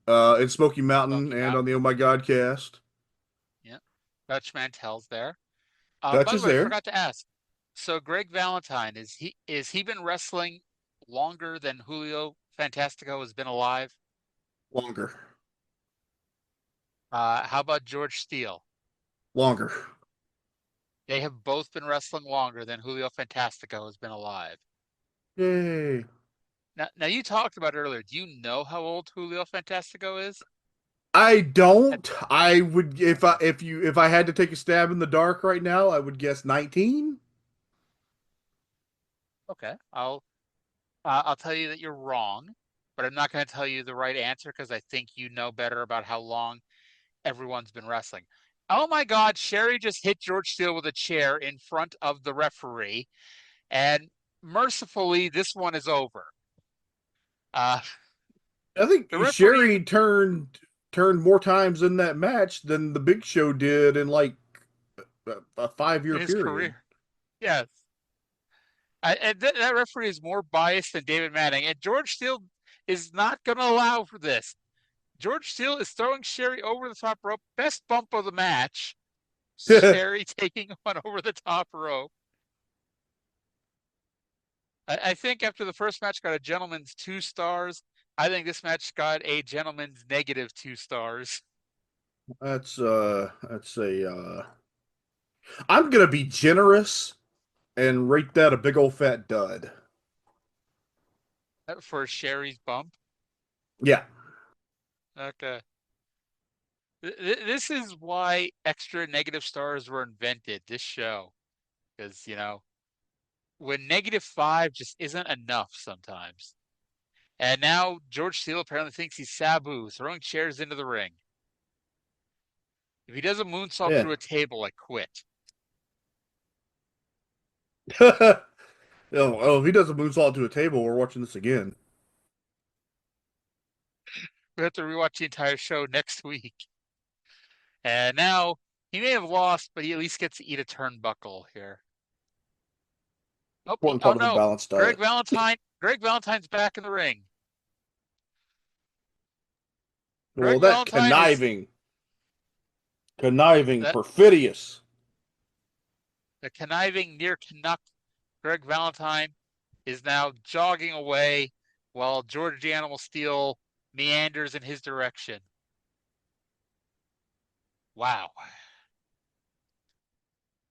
in Smoky Mountain Smoky and on the Oh Mountain. My God cast. Yeah. Dutch Mantel's there. Dutch By the is way, I there. forgot to ask. So Greg Valentine, is he been wrestling longer than Julio Fantastico has been alive? Longer. How about George Steele? Longer. They have both been wrestling longer than Julio Fantastico has been alive. Yay. Now you talked about earlier. Do you know how old Julio Fantastico is? I At- don't. I would if I had to take a stab in the dark right now, I would guess 19. Okay, I'll tell you that you're wrong, but I'm not going to tell you the right answer because I think you know better about how long everyone's been wrestling. Oh my God, Sherry just hit George Steele with a chair in front of the referee, and mercifully, this one is over. Uh, I think the referee Sherry turned more times in that match than the Big Show did in like a 5 year in his period. career, yes, and that referee is more biased than David Manning, and George Steele is not going to allow for this. George Steele is throwing Sherry over the top rope, best bump of the match. Sherry taking one over the top rope. I think after the first match got a gentleman's 2 stars, I think this match got a gentleman's negative 2 stars. That's a I'm gonna be generous and rate that a big old fat dud. For Sherry's bump. Yeah. Okay. This is why extra negative stars were invented, this show. Because, when -5 just isn't enough sometimes. And now George Steele apparently thinks he's Sabu, throwing chairs into the ring. If he does a moonsault Yeah. through a table, I quit. If he does a moonsault to a table, we're watching this again. We have to rewatch the entire show next week. And now he may have lost, but he at least gets to eat a turnbuckle here. Oh, Important oh part of a no. balanced diet. Greg Valentine's back in the ring. Well, Greg that Valentine is conniving, that perfidious. the conniving near Canuck. Greg Valentine is now jogging away while George the Animal Steele meanders in his direction. Wow.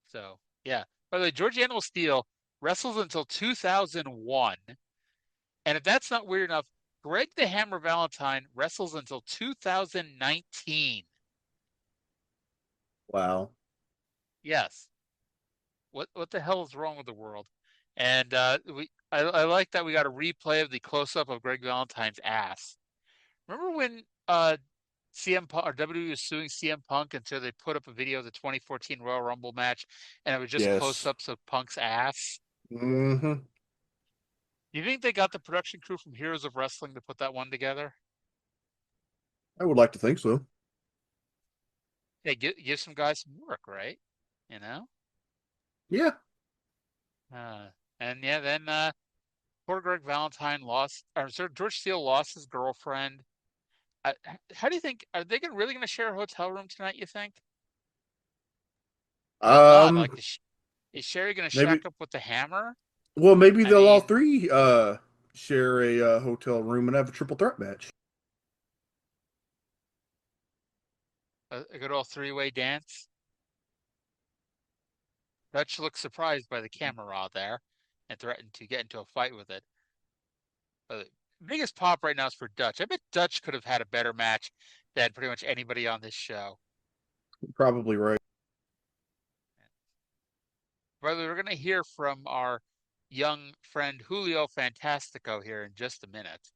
So, yeah. By the way, George the Animal Steele wrestles until 2001. And if that's not weird enough, Greg the Hammer Valentine wrestles until 2019. Wow. Yes. What the hell is wrong with the world? And I like that we got a replay of the close up of Greg Valentine's ass. Remember when CM Punk or WWE was suing CM Punk until they put up a video of the 2014 Royal Rumble match and it was just close Yes. ups of Punk's ass? Mm-hmm. Do you think they got the production crew from Heroes of Wrestling to put that one together? I would like to think so. Hey, give some guys some work, right? You know? Yeah. And yeah, then poor Greg Valentine lost, or sorry, George Steele lost his girlfriend. How do you think, are they really going to share a hotel room tonight, you think? I hope not. Like, is Sherry going to Maybe. shack up with the Hammer? Well, maybe I they'll all mean, three share a hotel room and have a triple threat match. a good old three-way dance. Dutch looks surprised by the camera there and threatened to get into a fight with it. But the biggest pop right now is for Dutch. I bet Dutch could have had a better match than pretty much anybody on this show. Probably right. Brother, we're going to hear from our young friend Julio Fantastico here in just a minute.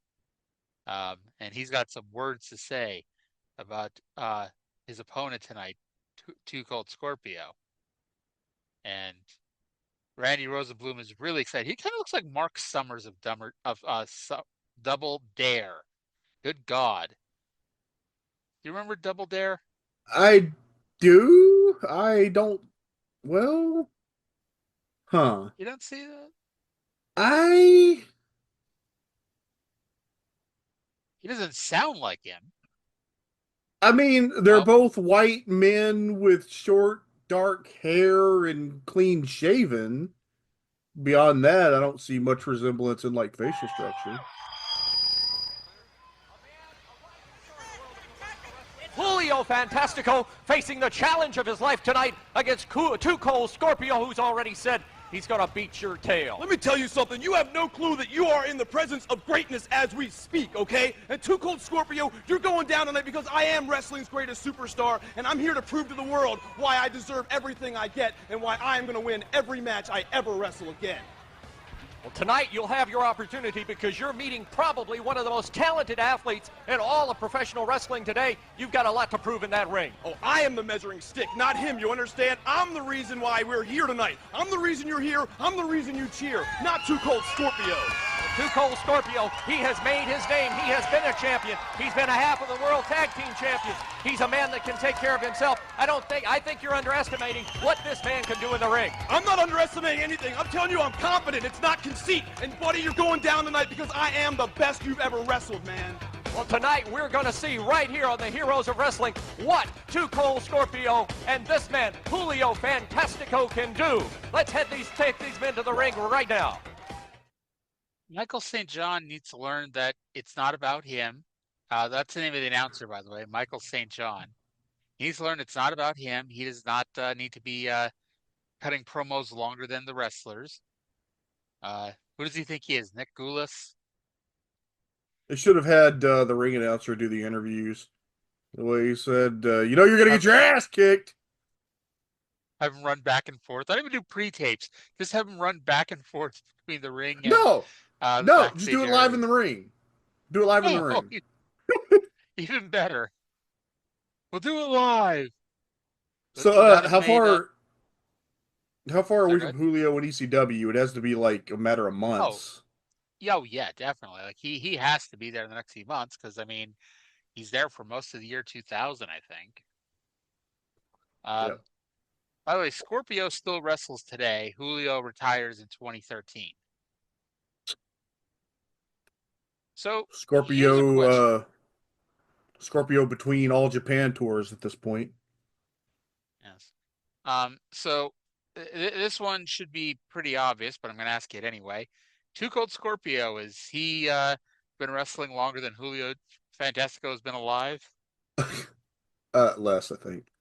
And he's got some words to say about his opponent tonight, Too Cold Scorpio. And Randy Rosenbloom is really excited. He kind of looks like Mark Summers of Double Dare. Good God. Do you remember Double Dare? I do. I don't. Well. Huh. You don't see that? He doesn't sound like him. I mean, they're both white men with short, dark hair and clean shaven. Beyond that, I don't see much resemblance in like facial structure. Julio Fantastico facing the challenge of his life tonight against Too Cold Scorpio, who's already said he's going to beat your tail. Let me tell you something. You have no clue that you are in the presence of greatness as we speak, okay? And Too Cold Scorpio, you're going down tonight because I am wrestling's greatest superstar, and I'm here to prove to the world why I deserve everything I get and why I am going to win every match I ever wrestle again. Well, tonight you'll have your opportunity because you're meeting probably one of the most talented athletes in all of professional wrestling today. You've got a lot to prove in that ring. Oh, I am the measuring stick, not him, you understand? I'm the reason why we're here tonight. I'm the reason you're here. I'm the reason you cheer, not Too Cold Scorpio. Too Cold Scorpio, he has made his name. He has been a champion. He's been a half of the World Tag Team Champions. He's a man that can take care of himself. I think you're underestimating what this man can do in the ring. I'm not underestimating anything. I'm telling you I'm confident. It's not conceit. And buddy, you're going down tonight because I am the best you've ever wrestled, man. Well, tonight we're going to see right here on the Heroes of Wrestling what Too Cold Scorpio and this man, Julio Fantastico, can do. Let's take these men to the ring right now. Michael St. John needs to learn that it's not about him. That's the name of the announcer, by the way, Michael St. John. He needs to learn it's not about him. He does not need to be cutting promos longer than the wrestlers. Who does he think he is, Nick Goulas? They should have had the ring announcer do the interviews. The way he said, you're going to get your ass kicked. Have him run back and forth. I don't even do pre-tapes. Just have him run back and forth between the ring and No, just do it live in the ring. Do it live in the ring. Even better. We'll do it live. So how far are we from Julio and ECW? It has to be like a matter of months. Oh yeah, definitely. Like he has to be there in the next few months because I mean he's there for most of the year 2000, I think. By the way, Scorpio still wrestles today. Julio retires in 2013. So here's a question. Scorpio between all Japan tours at this point. Yes. So this one should be pretty obvious, but I'm going to ask it anyway. Too Cold Scorpio, is he been wrestling longer than Julio Fantastico has been alive? Less, I think.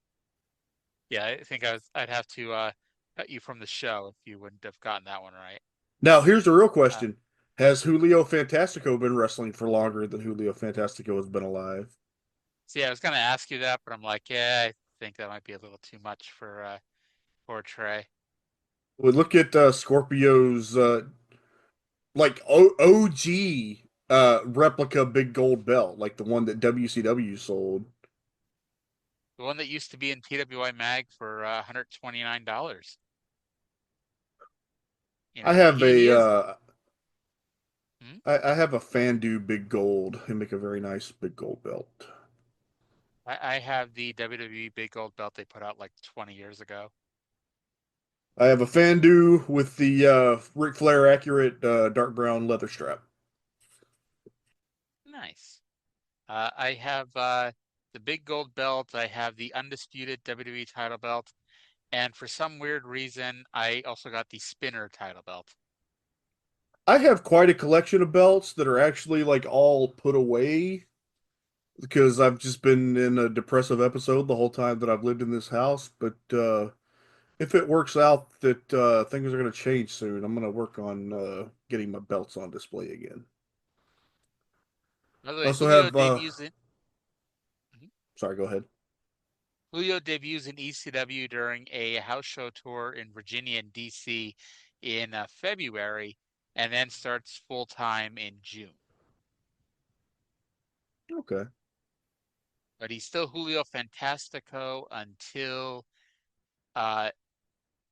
Yeah, I think I'd have to cut you from the show if you wouldn't have gotten that one right. Now, here's the real Uh, question. Has Julio Fantastico been wrestling for longer than Julio Fantastico has been alive? See, I was going to ask you that, but I'm like, yeah, I think that might be a little too much for Trae. We look at Scorpio's OG replica big gold belt, like the one that WCW sold. The one that used to be in TWI Mag for $129. You I know, have he a is. Hmm? I have a Fandu big gold. They make a very nice big gold belt. I have the WWE Big Gold Belt they put out like 20 years ago. I have a Fandu with the Ric Flair accurate dark brown leather strap. Nice. I have the Big Gold Belt. I have the undisputed WWE title belt. And for some weird reason, I also got the spinner title belt. I have quite a collection of belts that are actually like all put away because I've just been in a depressive episode the whole time that I've lived in this house. But if it works out that things are going to change soon, I'm going to work on getting my belts on display again. By the I way, also have. Mhm. Sorry, go ahead. Julio debuts in ECW during a house show tour in Virginia and DC in February, and then starts full time in June. Okay. But he's still Julio Fantastico until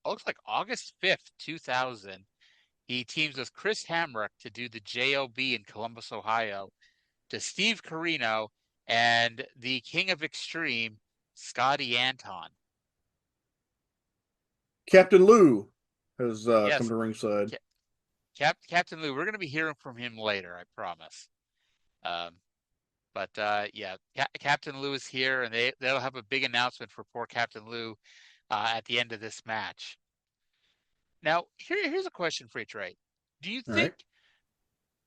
looks like August 5th, 2000. He teams with Chris Hamrick to do the JOB in Columbus, Ohio, to Steve Corino and the King of Extreme, Scotty Anton. Captain Lou has come Yes, to ringside. Captain Lou. We're going to be hearing from him later, I promise. But yeah, Captain Lou is here, and they'll have a big announcement for poor Captain Lou at the end of this match. Now, here's a question for you, Trey. Do you All think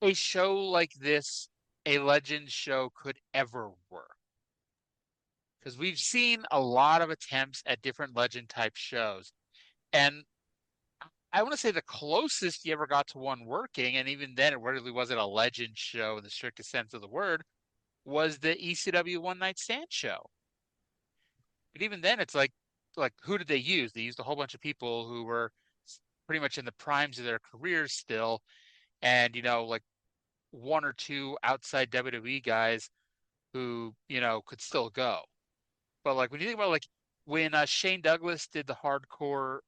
right. a show like this, a Legends show, could ever work? Because we've seen a lot of attempts at different Legend type shows, and I want to say the closest you ever got to one working, and even then, it really wasn't a Legend show in the strictest sense of the word, was the ECW One Night Stand show. But even then, it's like who did they use? They used a whole bunch of people who were pretty much in the primes of their careers still, and like one or two outside WWE guys who could still go. But like when you think about like when Shane Douglas did the Hardcore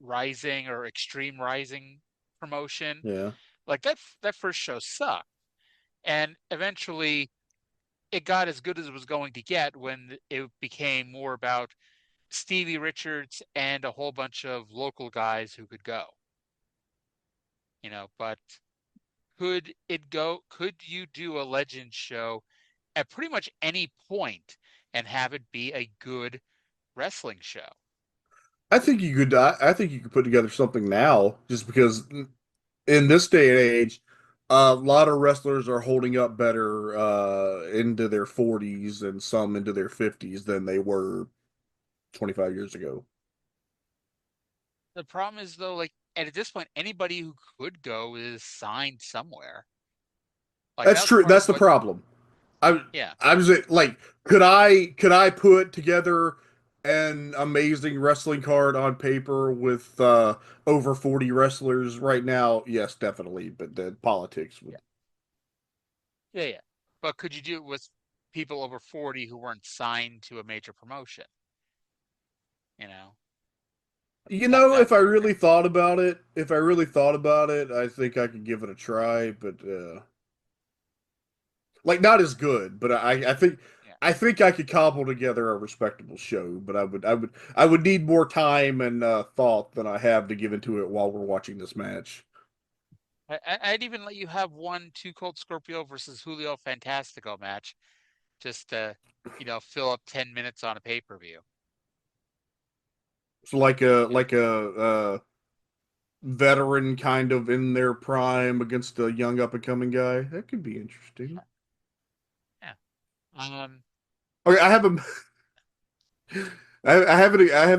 Rising or Extreme Rising promotion, Yeah. like that first show sucked, and eventually it got as good as it was going to get when it became more about Stevie Richards and a whole bunch of local guys who could go. But could you do a Legend show at pretty much any point and have it be a good wrestling show? I think you could. I think you could put together something now, just because in this day and age, a lot of wrestlers are holding up better into their 40s and some into their 50s than they were 25 years ago. The problem is though, like at this point, anybody who could go is signed somewhere. Like that That's was true. part That's of the what, problem. I yeah. I was like, could I put together an amazing wrestling card on paper with over 40 wrestlers right now? Yes, definitely. But the politics would. Yeah, yeah. But could you do it with people over 40 who weren't signed to a major promotion? You know, If that's I where you're really gonna. thought about it, I think I could give it a try. But like not as good. But I think Yeah. I think I could cobble together a respectable show, but I would need more time and thought than I have to give into it while we're watching this match. I'd even let you have one Too Cold Scorpio versus Julio Fantastico match, just to, fill up 10 minutes on a pay-per-view. It's like a veteran kind of in their prime against a young up and coming guy. That could be interesting. Yeah. Okay, I have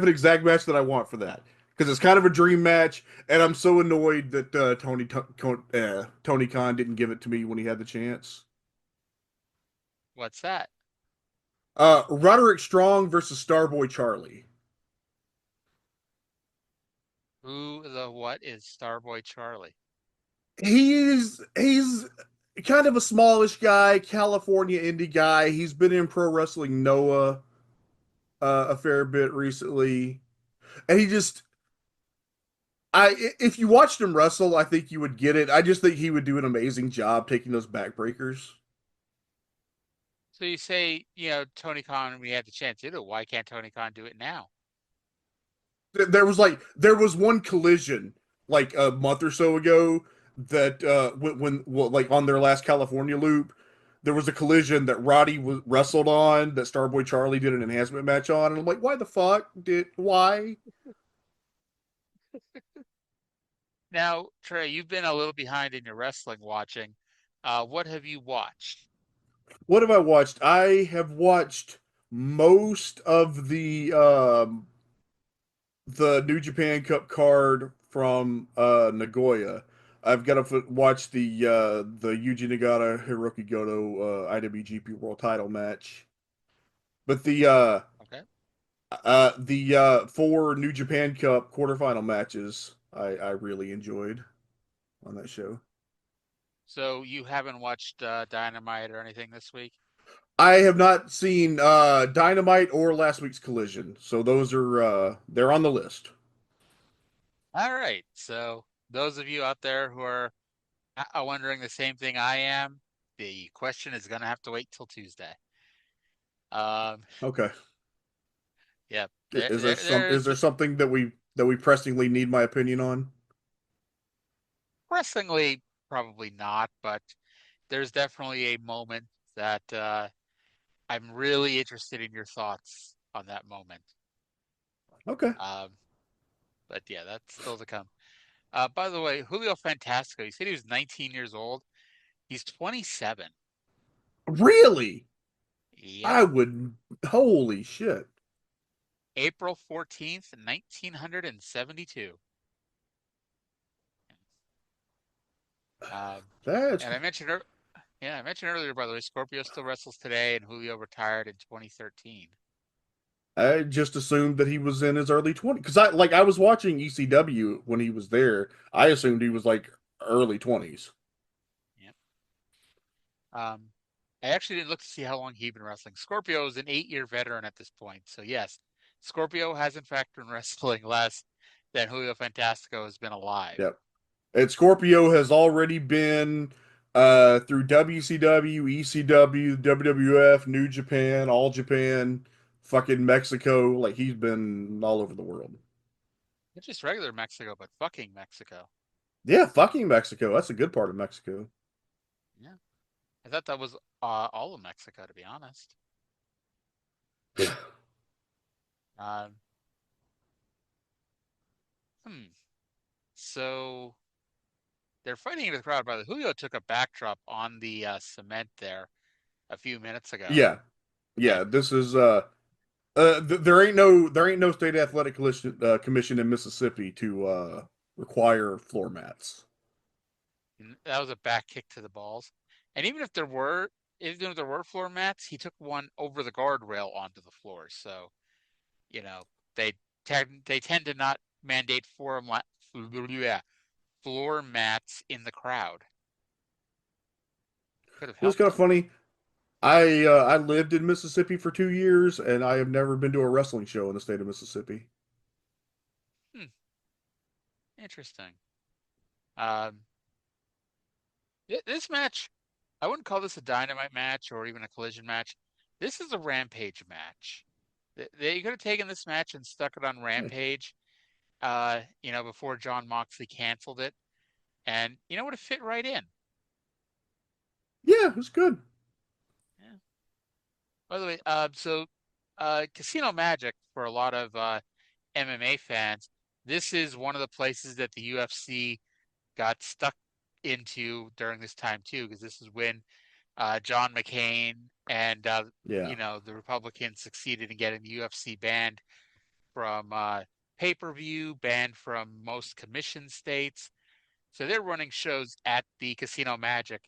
an exact match that I want for that because it's kind of a dream match, and I'm so annoyed that Tony Khan didn't give it to me when he had the chance. What's that? Roderick Strong versus Starboy Charlie. Who the what is Starboy Charlie? He's kind of a smallish guy, California indie guy. He's been in Pro Wrestling Noah a fair bit recently, and if you watched him wrestle, I think you would get it. I just think he would do an amazing job taking those backbreakers. So you say, Tony Khan, we had the chance to do it. Why can't Tony Khan do it now? There was one collision like a month or so ago that like on their last California loop, there was a collision that Roddy wrestled on that Starboy Charlie did an enhancement match on, and I'm like, why the fuck why? Now, Trey, you've been a little behind in your wrestling watching. What have you watched? What have I watched? I have watched most of the New Japan Cup card from Nagoya. I've got to watch the Yuji Nagata Hiroki Goto IWGP World Title match. But Okay. the 4 New Japan Cup quarterfinal matches I really enjoyed on that show. So you haven't watched Dynamite or anything this week? I have not seen Dynamite or last week's Collision, so those are they're on the list. All right. So those of you out there who are wondering the same thing I am, the question is going to have to wait till Tuesday. Okay. Yeah. Is there something that we pressingly need my opinion on? Pressingly, probably not, but there's definitely a moment that I'm really interested in your thoughts on that moment. Okay. But yeah, that's still to come. By the way, Julio Fantastico, you said he was 19 years old. He's 27. Really? Yep. I would. Holy shit. April 14th, 1972. That's And I mentioned earlier, by the way, Scorpio still wrestles today, and Julio retired in 2013. I just assumed that he was in his early 20s because I was watching ECW when he was there. I assumed he was like early 20s. Yep. I actually didn't look to see how long he'd been wrestling. Scorpio is an 8-year veteran at this point. So yes, Scorpio has in fact been wrestling less than Julio Fantastico has been alive. Yep. And Scorpio has already been through WCW, ECW, WWF, New Japan, All Japan, fucking Mexico. Like he's been all over the world. Not just regular Mexico, but fucking Mexico. Yeah, fucking Mexico. That's a good part of Mexico. Yeah. I thought that was all of Mexico, to be honest. Um, So they're fighting in the crowd. By the Julio took a backdrop on the cement there a few minutes ago. Yeah. This is there ain't no state athletic commission in Mississippi to require floor mats. That was a back kick to the balls. And even if there were floor mats, he took one over the guardrail onto the floor. So, they tend to not mandate floor mats in the crowd. Could have It was helped kind of them. funny. I lived in Mississippi for 2 years, and I have never been to a wrestling show in the state of Mississippi. Interesting. This match, I wouldn't call this a dynamite match or even a collision match. This is a Rampage match. They could have taken this match and stuck it on Rampage, before Jon Moxley canceled it. And it would have fit right in. Yeah, it was good. Yeah. By the way, Casino Magic, for a lot of MMA fans, this is one of the places that the UFC got stuck into during this time too, because this is when John McCain and the Republicans succeeded in getting the UFC banned from pay-per-view, banned from most commission states. So they're running shows at the Casino Magic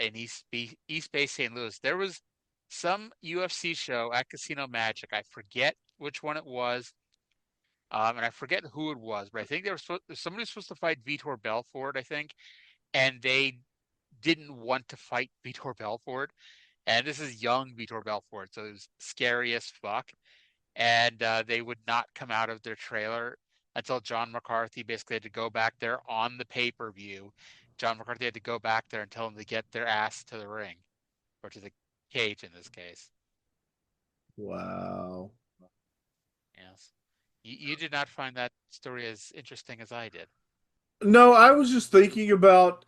in East Bay, St. Louis. There was some UFC show at Casino Magic. I forget which one it was, and I forget who it was, but I think somebody was supposed to fight Vitor Belfort, I think, and they didn't want to fight Vitor Belfort. And this is young Vitor Belfort, so it was scary as fuck. And they would not come out of their trailer until John McCarthy basically had to go back there on the pay-per-view. John McCarthy had to go back there and tell them to get their ass to the ring, or to the cage in this case. Wow. Yes. You did not find that story as interesting as I did. No, I was just thinking about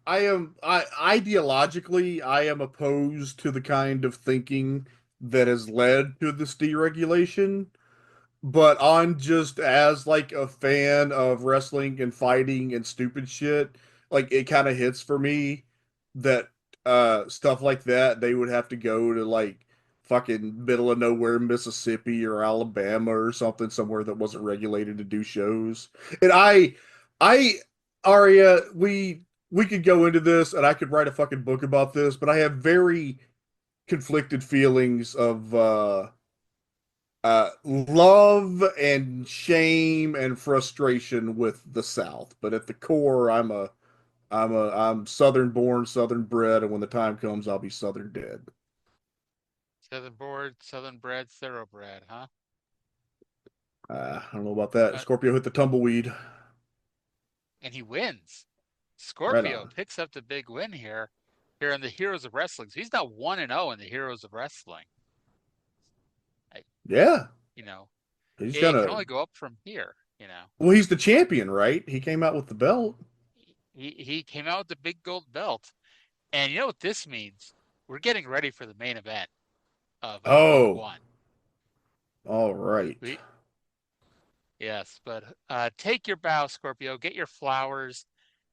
ideologically I am opposed to the kind of thinking that has led to this deregulation, but on just as like a fan of wrestling and fighting and stupid shit, like it kind of hits for me that stuff like that they would have to go to like fucking middle of nowhere Mississippi or Alabama or something, somewhere that wasn't regulated to do shows. And Arya, we could go into this and I could write a fucking book about this, but I have very conflicted feelings of love and shame and frustration with the South. But at the core, I'm Southern born, Southern bred, and when the time comes, I'll be Southern dead. Southern born, Southern bred, thoroughbred, huh? I don't know about that. Scorpio hit the tumbleweed. And he wins. Scorpio picks up the big win here in the Heroes of Wrestling. So he's now 1-0 in the Heroes of Wrestling. Yeah. He can only go up from here, Well, he's the champion, right? He came out with the belt. He came out with the big gold belt. And you know what this means? We're getting ready for the main event of one. All right. Yes, but take your bow, Scorpio. Get your flowers,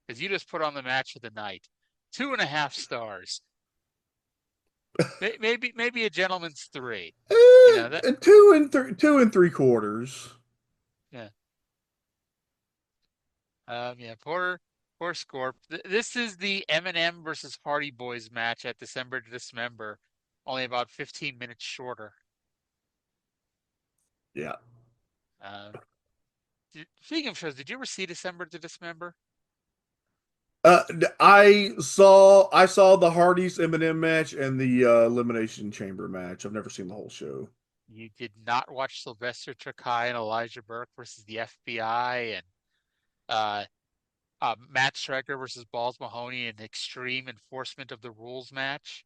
because you just put on the match of the night. 2.5 stars. maybe a gentleman's 3. 2 3/4. Yeah. Poor Scorp. This is the M&M versus Hardy Boys match at December to Dismember, only about 15 minutes shorter. Yeah. Speaking of shows, did you ever see December to Dismember? I saw the Hardys M&M match and the Elimination Chamber match. I've never seen the whole show. You did not watch Sylvester Terkay and Elijah Burke versus the FBI and Matt Striker versus Balls Mahoney in Extreme Enforcement of the Rules match?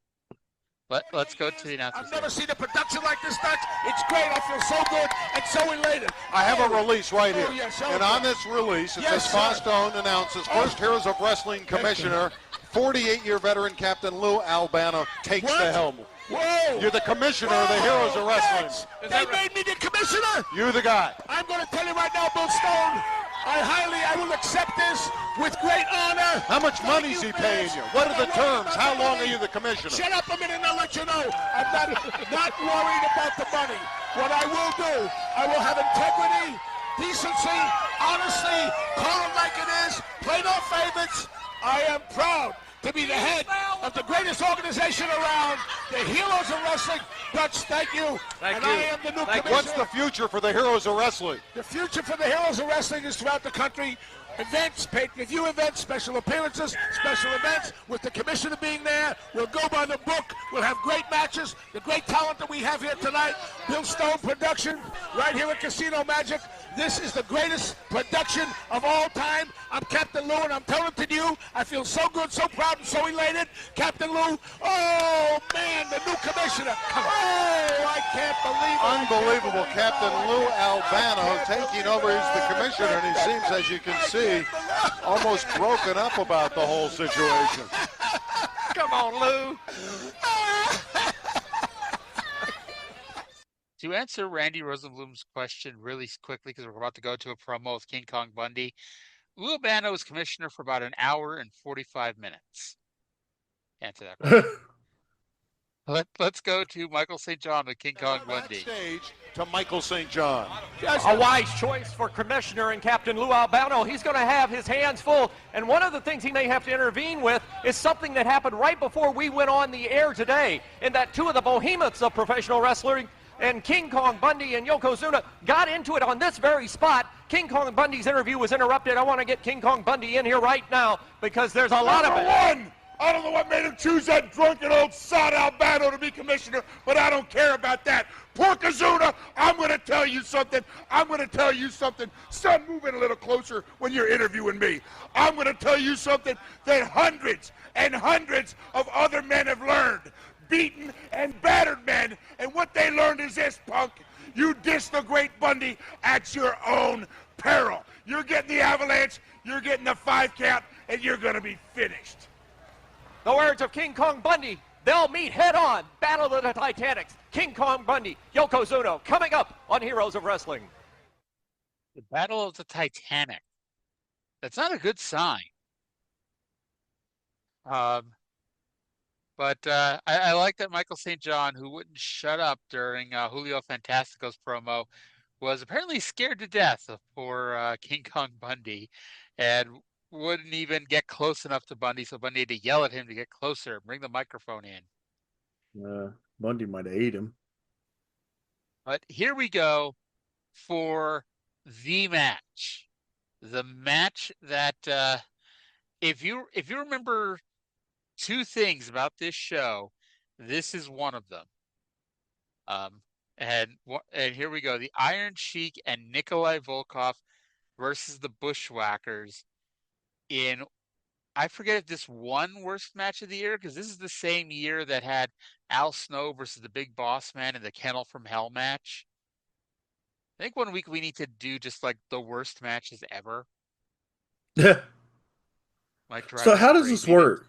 Let's go to the announcement. I've never seen a production like this match. It's great. I feel so good and so elated. I have a release right here. Yes, and on this release, it says Fostone announces first Heroes of Wrestling Commissioner, 48-year veteran Captain Lou Albano takes the helm. Whoa! You're the commissioner of the Heroes of Wrestling. They made me the commissioner? You the guy. I'm going to tell you right now, Bill Stone, I will accept this with great honor. How much money is he paying you? What are the terms? How long are you the commissioner? Shut up a minute and I'll let you know. I'm not worried about the money. What I will do, I will have integrity, decency, honesty, call it like it is, play no favorites. I am proud to be the head of the greatest organization around, the Heroes of Wrestling. Dutch, thank you. I am the new commissioner. What's the future for the Heroes of Wrestling? The future for the Heroes of Wrestling is throughout the country. events, pay-per-view events, special appearances, special events, with the commissioner being there. We'll go by the book. We'll have great matches. The great talent that we have here tonight, Bill Stone Production, right here at Casino Magic. This is the greatest production of all time. I'm Captain Lou, and I'm telling it to you, I feel so good, so proud, and so elated. Captain Lou, oh, man, the new commissioner. Oh, I can't believe it. Unbelievable. Captain Lou Albano taking over. He's the commissioner, and he seems, as you can see, almost broken up about the whole situation. Come on, Lou. To answer Randy Rosenbloom's question really quickly, because we're about to go to a promo with King Kong Bundy, Lou Albano was commissioner for about an hour and 45 minutes. Answer that question. Let's go to Michael St. John with King Kong Bundy. Backstage to Michael St. John. A wise choice for Commissioner and Captain Lou Albano. He's going to have his hands full, and one of the things he may have to intervene with is something that happened right before we went on the air today, in that two of the behemoths of professional wrestling and King Kong Bundy and Yokozuna got into it on this very spot. King Kong Bundy's interview was interrupted. I want to get King Kong Bundy in here right now because there's a lot of it. One! I don't know what made him choose that drunken old sod Albano to be commissioner, but I don't care about that. Porkazuna, I'm going to tell you something. I'm going to tell you something. Son, move in a little closer when you're interviewing me. I'm going to tell you something that hundreds and hundreds of other men have learned. Beaten and battered men, and what they learned is this, punk. You diss the great Bundy at your own peril. You're getting the avalanche, you're getting the 5 count, and you're going to be finished. The words of King Kong Bundy. They'll meet head on. Battle of the Titanics. King Kong Bundy, Yokozuna, coming up on Heroes of Wrestling. The Battle of the Titanic. That's not a good sign. But I like that Michael St. John, who wouldn't shut up during Julio Fantastico's promo, was apparently scared to death of poor King Kong Bundy and wouldn't even get close enough to Bundy, so Bundy had to yell at him to get closer and bring the microphone in. Bundy might have ate him. But here we go for the match. The match that, if you remember two things about this show, this is one of them. And here we go. The Iron Sheik and Nikolai Volkoff versus the Bushwackers in, I forget if this won worst match of the year, because this is the same year that had Al Snow versus the Big Boss Man in the Kennel from Hell match. I think one week we need to do just like the worst matches ever. Yeah. So how does this work?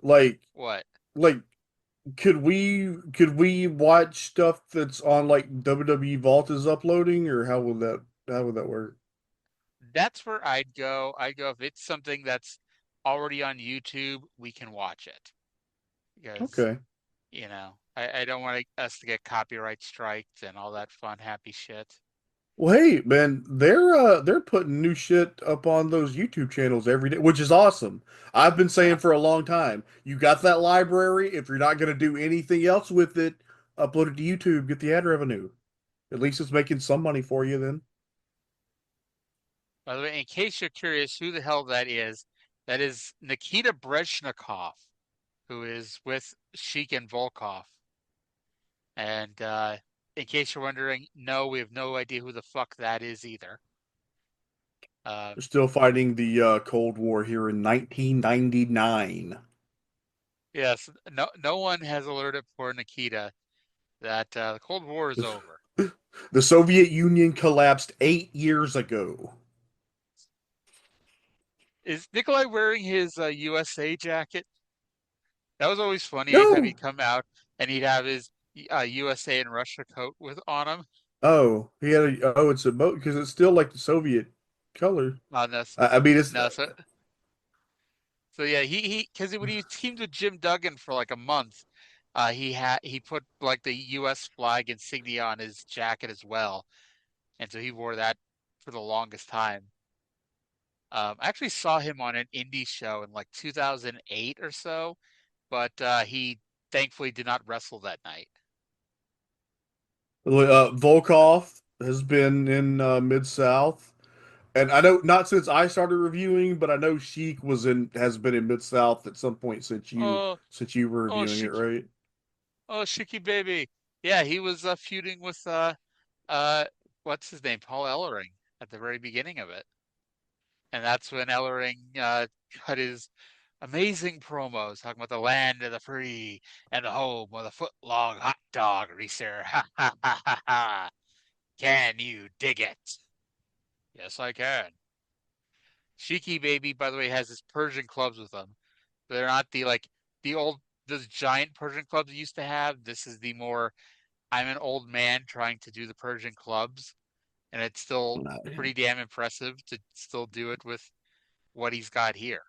Like what? Like could we watch stuff that's on like WWE Vault is uploading, or how would that work? That's where I'd go. If it's something that's already on YouTube, we can watch it. Because, okay. I don't want us to get copyright striked and all that fun, happy shit. Well, hey, man, they're putting new shit up on those YouTube channels every day, which is awesome. I've been saying for a long time, you got that library. If you're not going to do anything else with it, upload it to YouTube, get the ad revenue. At least it's making some money for you then. By the way, in case you're curious who the hell that is Nikita Brezhnikov, who is with Sheik and Volkoff. And in case you're wondering, no, we have no idea who the fuck that is either. They're still fighting the Cold War here in 1999. Yes, no one has alerted poor Nikita that the Cold War is over. The Soviet Union collapsed 8 years ago. Is Nikolai wearing his USA jacket? That was always funny. No. Anytime he'd come out and he'd have his USA and Russia coat on him. Oh, it's a boat because it's still like the Soviet color. Oh, no, I mean, it's no. So yeah, he because when he teamed with Jim Duggan for like a month, he put like the U.S. flag insignia on his jacket as well, and so he wore that for the longest time. I actually saw him on an indie show in like 2008 or so, but he thankfully did not wrestle that night. Volkov has been in Mid-South. And I know not since I started reviewing, but I know Sheik has been in Mid South at some point Oh, since you were oh, reviewing it, Shiki, right? oh, Shiki baby. Yeah, he was feuding with uh, what's his name, Paul Ellering at the very beginning of it, and that's when Ellering cut his amazing promos talking about the land of the free and the home of the foot-long hot dog racer. Ha ha ha ha ha! Can you dig it? Yes, I can. Shiki baby, by the way, has his Persian clubs with him. They're not the old those giant Persian clubs he used to have. This is the more I'm an old man trying to do the Persian clubs, and it's still pretty damn impressive to still do it with what he's got here.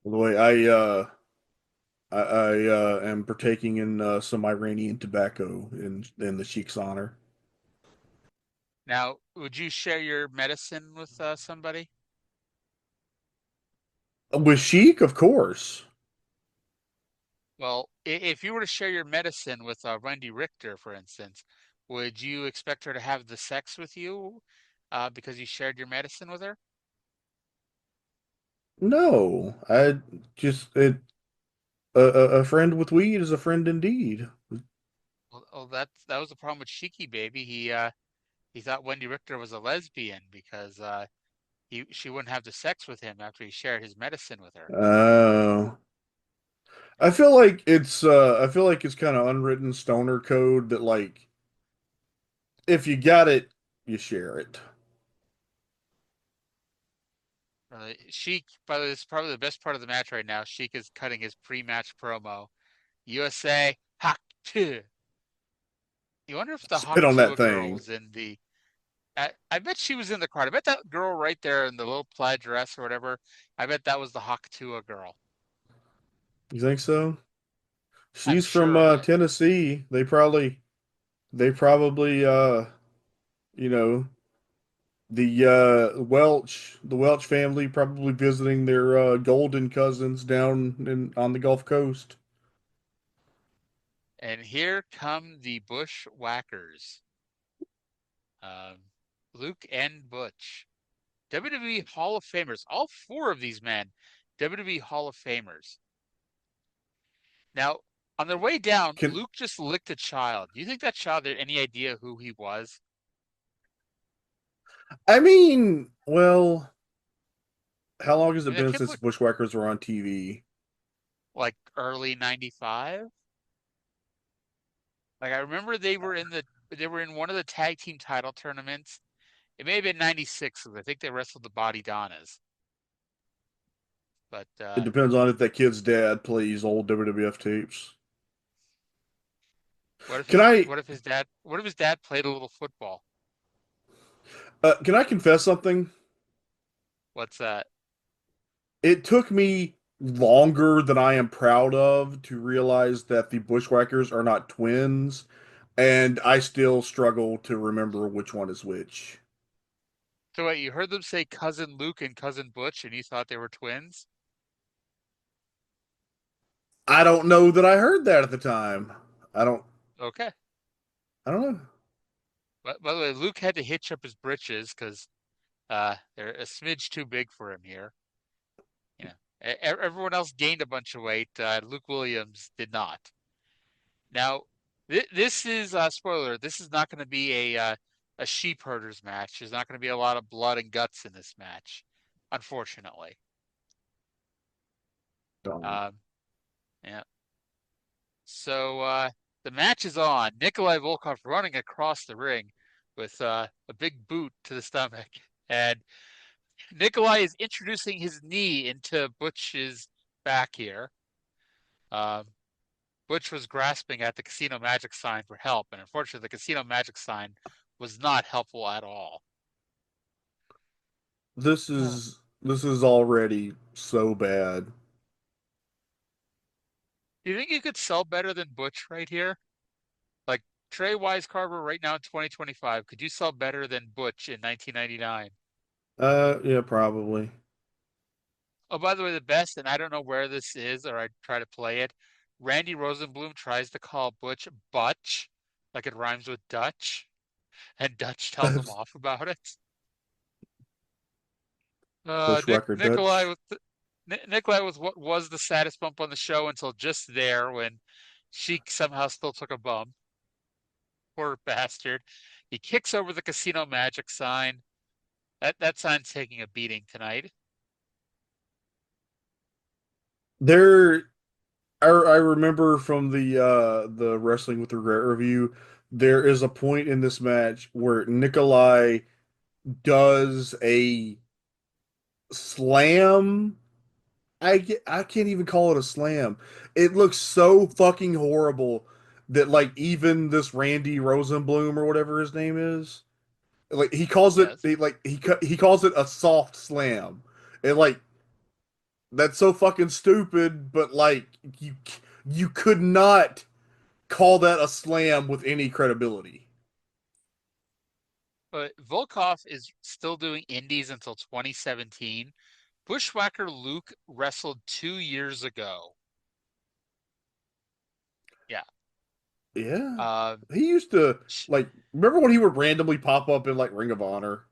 By the way, I am partaking in some Iranian tobacco in the Sheik's honor. Now, would you share your medicine with somebody? With Sheik, of course. Well, if you were to share your medicine with Wendy Richter, for instance, would you expect her to have the sex with you because you shared your medicine with her? No, I just a friend with weed is a friend indeed. Well, that was the problem with Shiki Baby. He thought Wendy Richter was a lesbian because she wouldn't have the sex with him after he shared his medicine with her. Oh. I feel like it's kind of unwritten stoner code that like if you got it, you share it. Sheik, by the way, this is probably the best part of the match right now. Sheik is cutting his pre-match promo. USA Hak 2. You wonder if the Spit Hawk on that Tuah girl thing. was in the. I bet she was in the crowd. I bet that girl right there in the little plaid dress or whatever. I bet that was the Hawk Tuah girl. You think so? I'm She's from sure it is. Tennessee. They probably you know, the Welch family probably visiting their golden cousins down on the Gulf Coast. And here come the Bushwhackers. Um, Luke and Butch. WWE Hall of Famers. All four of these men, WWE Hall of Famers. Now, on their way down, Can Luke just licked a child. Do you think that child had any idea who he was? I mean, well, how long has I it mean, that been kid since looked Bushwhackers were on TV? like early 95. Like I remember they were in one of the tag team title tournaments. It may have been 96 because I think they wrestled the Body Donnas. But It depends on if that kid's dad plays old WWF tapes. Can I what if his dad played a little football? can I confess something? What's that? It took me longer than I am proud of to realize that the Bushwhackers are not twins, and I still struggle to remember which one is which. So wait, you heard them say cousin Luke and cousin Butch and you thought they were twins? I don't know that I heard that at the time. I don't Okay. I don't know. But by the way, Luke had to hitch up his britches because they're a smidge too big for him here. You know, everyone else gained a bunch of weight. Luke Williams did not. Now, this is spoiler. This is not going to be a sheep herders match. There's not going to be a lot of blood and guts in this match, unfortunately. Don't. Um, yeah. So the match is on. Nikolai Volkoff running across the ring with a big boot to the stomach, and Nikolai is introducing his knee into Butch's back here. Um, Butch was grasping at the casino magic sign for help, and unfortunately, the casino magic sign was not helpful at all. This is already so bad. Do you think you could sell better than Butch right here? Like Trey Wisecarver right now in 2025, could you sell better than Butch in 1999? Yeah, probably. Oh, by the way, the best, and I don't know where this is, or I try to play it. Randy Rosenbloom tries to call Butch Butch, like it rhymes with Dutch, and Dutch tells him off about it. Bushwhacker Dutch. Nikolai was what was the saddest bump on the show until just there when Sheik somehow still took a bump. Poor bastard. He kicks over the casino magic sign. That sign's taking a beating tonight. There, I remember from the Wrestling with Regret review, there is a point in this match where Nikolai does a slam. I can't even call it a slam. It looks so fucking horrible that like even this Randy Rosenbloom or whatever his name is, like he calls it Yes. he calls it a soft slam. And like that's so fucking stupid, but like you could not call that a slam with any credibility. But Volkoff is still doing indies until 2017. Bushwhacker Luke wrestled 2 years ago. Yeah. Yeah. Uh, He used to like remember when he would randomly pop up in like Ring of Honor?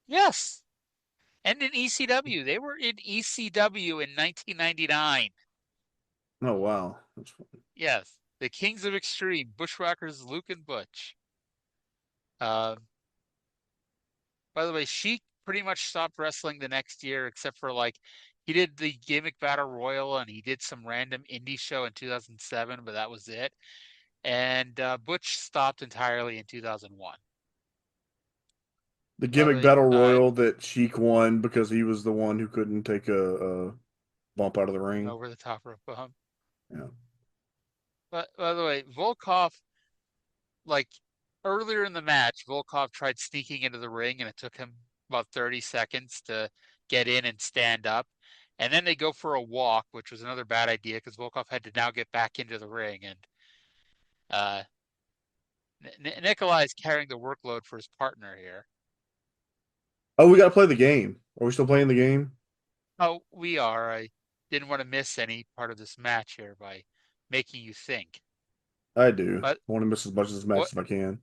yes. And in ECW. They were in ECW in 1999. Oh wow. That's funny. Yes. The Kings of Extreme, Bushwhackers, Luke and Butch. Uh, by the way, Sheik pretty much stopped wrestling the next year, except for like he did the gimmick battle royal and he did some random indie show in 2007, but that was it. And Butch stopped entirely in 2001. The By the gimmick way, battle royal that Sheik won because he was the one who couldn't take a bump out of the an ring. over the top rope bump. Yeah. But by the way, Volkov, like earlier in the match, Volkov tried sneaking into the ring and it took him about 30 seconds to get in and stand up. And then they go for a walk, which was another bad idea because Volkov had to now get back into the ring. And uh, Nikolai is carrying the workload for his partner here. Oh, we gotta play the game. Are we still playing the game? Oh, we are. I didn't want to miss any part of this match here by making you think. I do. But I want to miss as much of this match what as I can.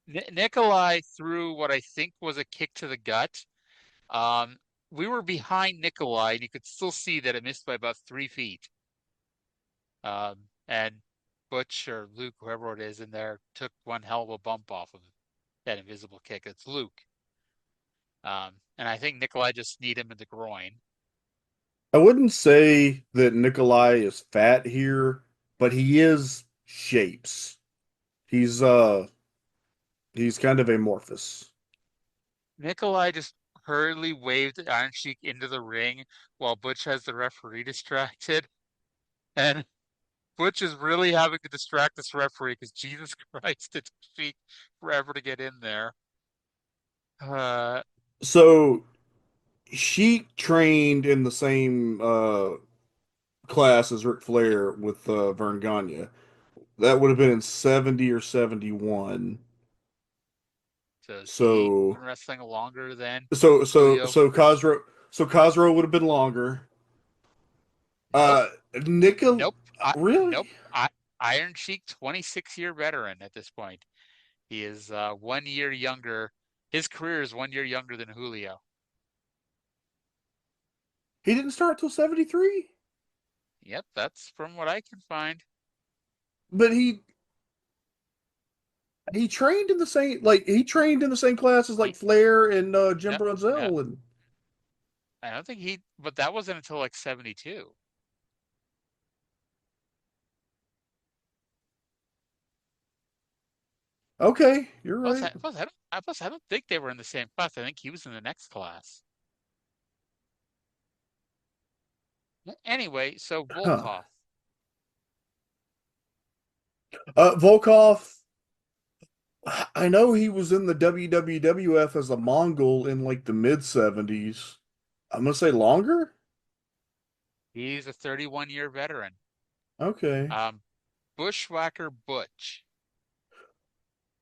Nikolai threw what I think was a kick to the gut. Um, we were behind Nikolai, and you could still see that it missed by about 3 feet. And Butch or Luke, whoever it is in there, took one hell of a bump off of that invisible kick. It's Luke. And I think Nikolai just kneed him in the groin. I wouldn't say that Nikolai is fat here, but he is shapes. He's he's kind of amorphous. Nikolai just hurriedly waved Iron Sheik into the ring while Butch has the referee distracted. And Butch is really having to distract this referee because Jesus Christ, it took Sheik forever to get in there. Uh, So she trained in the same class as Ric Flair with Vern Gagne. That would have been in 70 or 71. so has he been So wrestling longer than so so Julio? so Cosro would have been longer. Nope, Uh Nickel nope, really? nope. Iron Sheik, 26-year veteran at this point. He is 1 year younger. His career is 1 year younger than Julio. He didn't start till 73? Yep, that's from what I can find. But he trained in the same class as like He, Flair and Jim no, no, Brunzell and I don't think he, but that wasn't until like 72. okay, you're Plus, right. I don't think they were in the same class. I think he was in the next class. Anyway, so Huh. Volkov. Volkov, I know he was in the WWF as a Mongol in like the mid 70s. I'm gonna say longer? He's a 31-year veteran. Okay. Um, Bushwhacker Butch.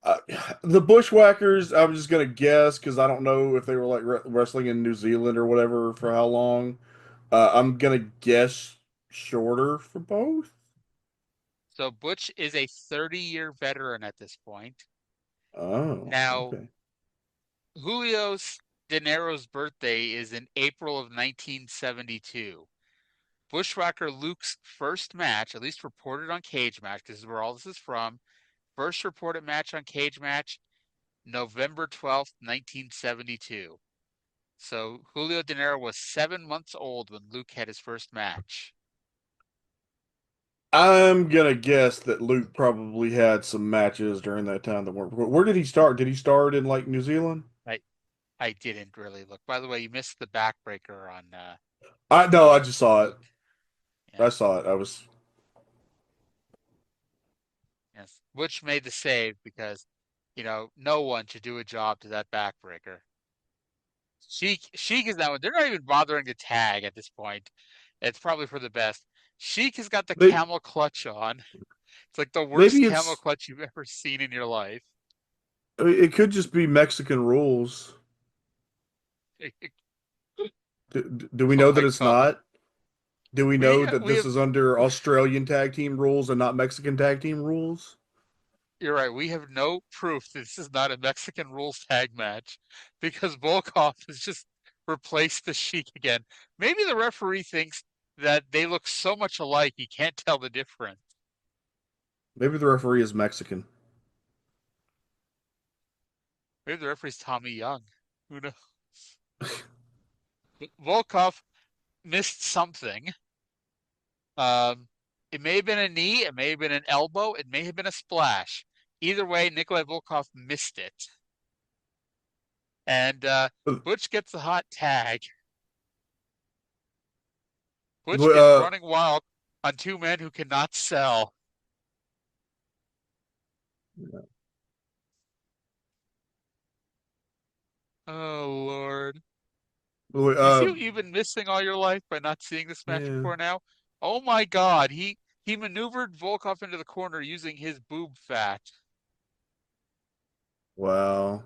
Uh, the Bushwhackers, I'm just gonna guess because I don't know if they were like wrestling in New Zealand or whatever for how long. I'm gonna guess shorter for both. So Butch is a 30-year veteran at this point. Oh, Now, okay. Julio's Dinero's birthday is in April of 1972. Bushwhacker Luke's first match, at least reported on Cage Match, this is where all this is from. First reported match on Cage Match, November 12th, 1972. So Julio Dinero was 7 months old when Luke had his first match. I'm gonna guess that Luke probably had some matches during that time that weren't. Where did he start? Did he start in like New Zealand? I didn't really look. By the way, you missed the backbreaker on I no, I just saw it. Luke. I Yes, saw it. I was. yes. Butch made the save because, no one should do a job to that backbreaker. Sheik is now. They're not even bothering to tag at this point. It's probably for the best. Sheik has got the Maybe, camel clutch on. It's like the worst maybe camel it's. clutch you've ever seen in your life. I mean, it could just be Mexican rules. Do we Oh know that my it's God. not? Do we We know that we this have is under Australian tag team rules and not Mexican tag team rules? You're right. We have no proof this is not a Mexican rules tag match because Volkov has just replaced the Sheik again. Maybe the referee thinks that they look so much alike he can't tell the difference. Maybe the referee is Mexican. Maybe the referee's Tommy Young. Who knows? Volkov missed something. Um, it may have been a knee, it may have been an elbow, it may have been a splash. Either way, Nikolai Volkov missed it. And Butch gets the hot tag. Butch is Uh, running wild on two men who cannot sell. Oh Lord. You see uh, what you've been missing all your life by not seeing this match yeah. before now? Oh my God. He maneuvered Volkov into the corner using his boob fat. Wow.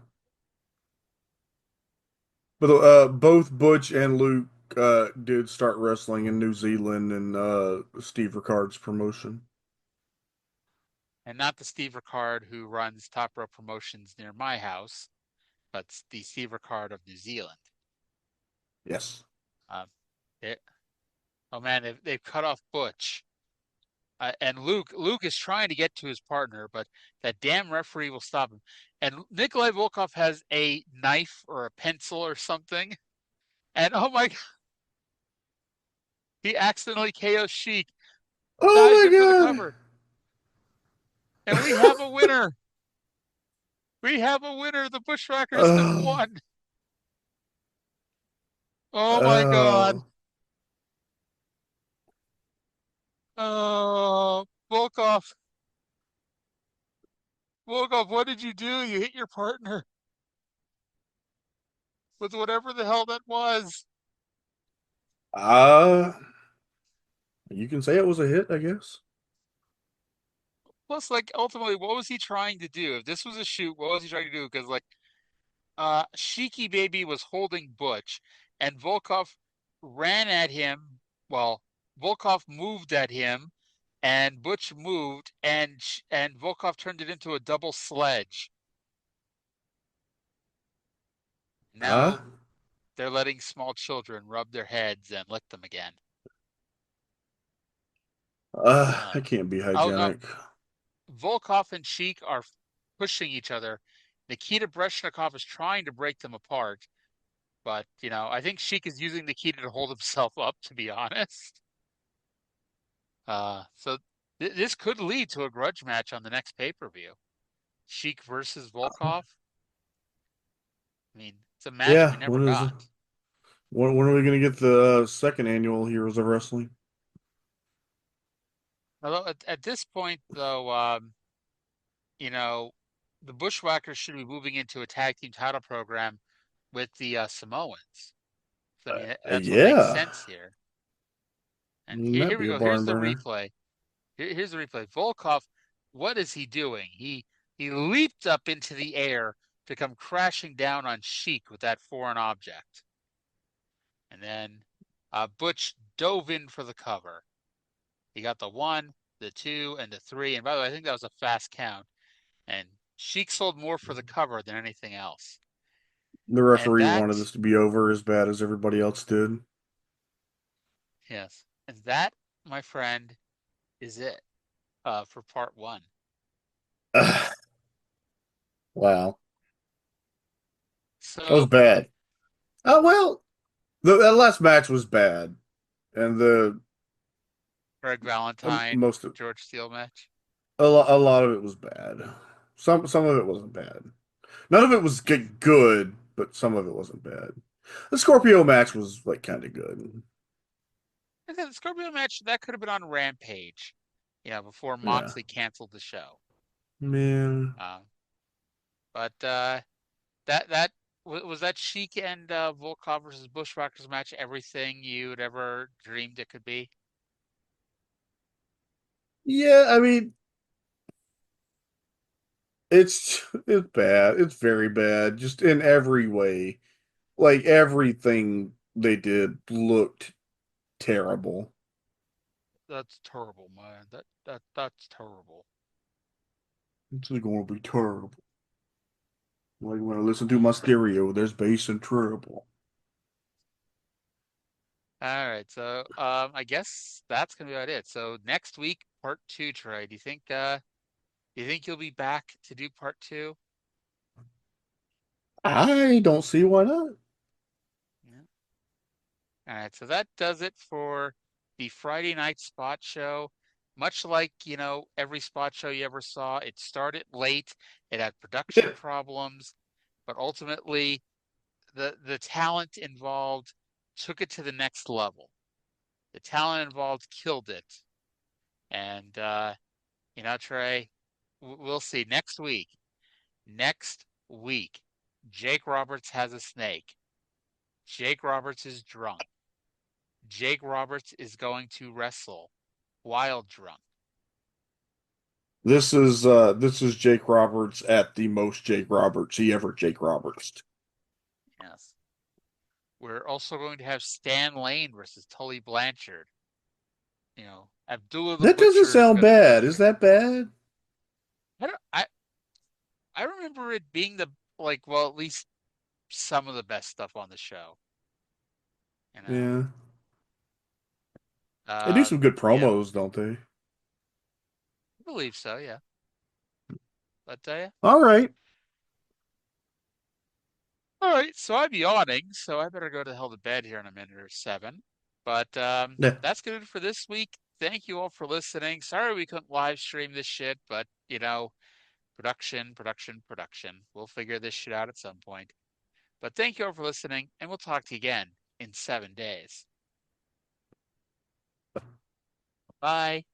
But both Butch and Luke did start wrestling in New Zealand and Steve Ricard's promotion. And not the Steve Ricard who runs Top Rope Promotions near my house, but the Steve Ricard of New Zealand. Yes. Um, oh man, they've cut off Butch. And Luke is trying to get to his partner, but that damn referee will stop him. And Nikolai Volkov has a knife or a pencil or something. And oh my God, he accidentally KOs Sheik, dives in for the Oh cover. And we have a winner. We have a winner. The my Bushwhackers have God. won. Oh my God. Oh. Oh, Volkov. Volkov, what did you do? You hit your partner with whatever the hell that was. Uh, you can say it was a hit, I guess. Plus, like, ultimately, what was he trying to do? If this was a shoot, what was he trying to do? Because, like, Sheiky Baby was holding Butch, and Volkov ran at him. Well, Volkov moved at him, and Butch moved, and Volkov turned it into a double sledge. Huh? Now they're letting small children rub their heads and lick them again. That can't be Oh no, hygienic. Volkov and Sheik are pushing each other. Nikita Breshnikov is trying to break them apart, but I think Sheik is using Nikita to hold himself up, to be honest. So this could lead to a grudge match on the next pay-per-view. Sheik versus Volkov. I mean, it's a match we Yeah, never got. when are we gonna get the second annual Heroes of Wrestling? Although at this point, though, the Bushwhackers should be moving into a tag team title program with the Samoans. So, I mean, that's what makes Yeah, sense here. I And mean, here, that'd here we be a go. barn Here's the burner. replay. Here's the replay. Volkov, what is he doing? He leaped up into the air to come crashing down on Sheik with that foreign object. And then Butch dove in for the cover. He got the 1, the 2, and the 3. And by the way, I think that was a fast count. And Sheik sold more for the cover than anything else. The And referee that, wanted this to be over as bad as everybody else did. yes, and that, my friend, is it for part one. Wow. That was So, bad. Oh, well, that last match was bad. And the Greg Valentine, most of George Steele match. a lot of it was bad. Some of it wasn't bad. None of it was good, but some of it wasn't bad. The Scorpio match was like kind of good. And then the Scorpio match, that could have been on Rampage, before Yeah. Moxley canceled the show. Man. Um, but that was that Sheik and Volkoff versus Bushwackers match everything you'd ever dreamed it could be? Yeah, I mean, it's bad. It's very bad, just in every way. Like everything they did looked terrible. That's terrible, man. That's terrible. It's going to be terrible. Like when I listen to my stereo, there's bass and treble. All right, so I guess that's gonna be about it. So next week, part two, Trey. Do you think you'll be back to do part two? I don't see why not. Yeah. All right, so that does it for the Friday night spot show. Much like, every spot show you ever saw, it started late, it had production problems, but ultimately the talent involved took it to the next level. The talent involved killed it. And Trey, we'll see next week. Next week, Jake Roberts has a snake. Jake Roberts is drunk. Jake Roberts is going to wrestle wild drunk. This is Jake Roberts at the most Jake Roberts he ever Jake Roberts. Yes. We're also going to have Stan Lane versus Tully Blanchard. Abdullah the That doesn't Butcher is sound going to. bad. Is that bad? I don't. I remember it being well, at least some of the best stuff on the show. You know. Yeah. They do some good Yeah, promos, don't they? I believe so. Yeah, but All right. all right. So I'm yawning, so I better go to hell to bed here in a minute or seven. But Yeah. that's good for this week. Thank you all for listening. Sorry we couldn't live stream this shit, but production, production, production. We'll figure this shit out at some point. But thank you all for listening, and we'll talk to you again in 7 days. Bye.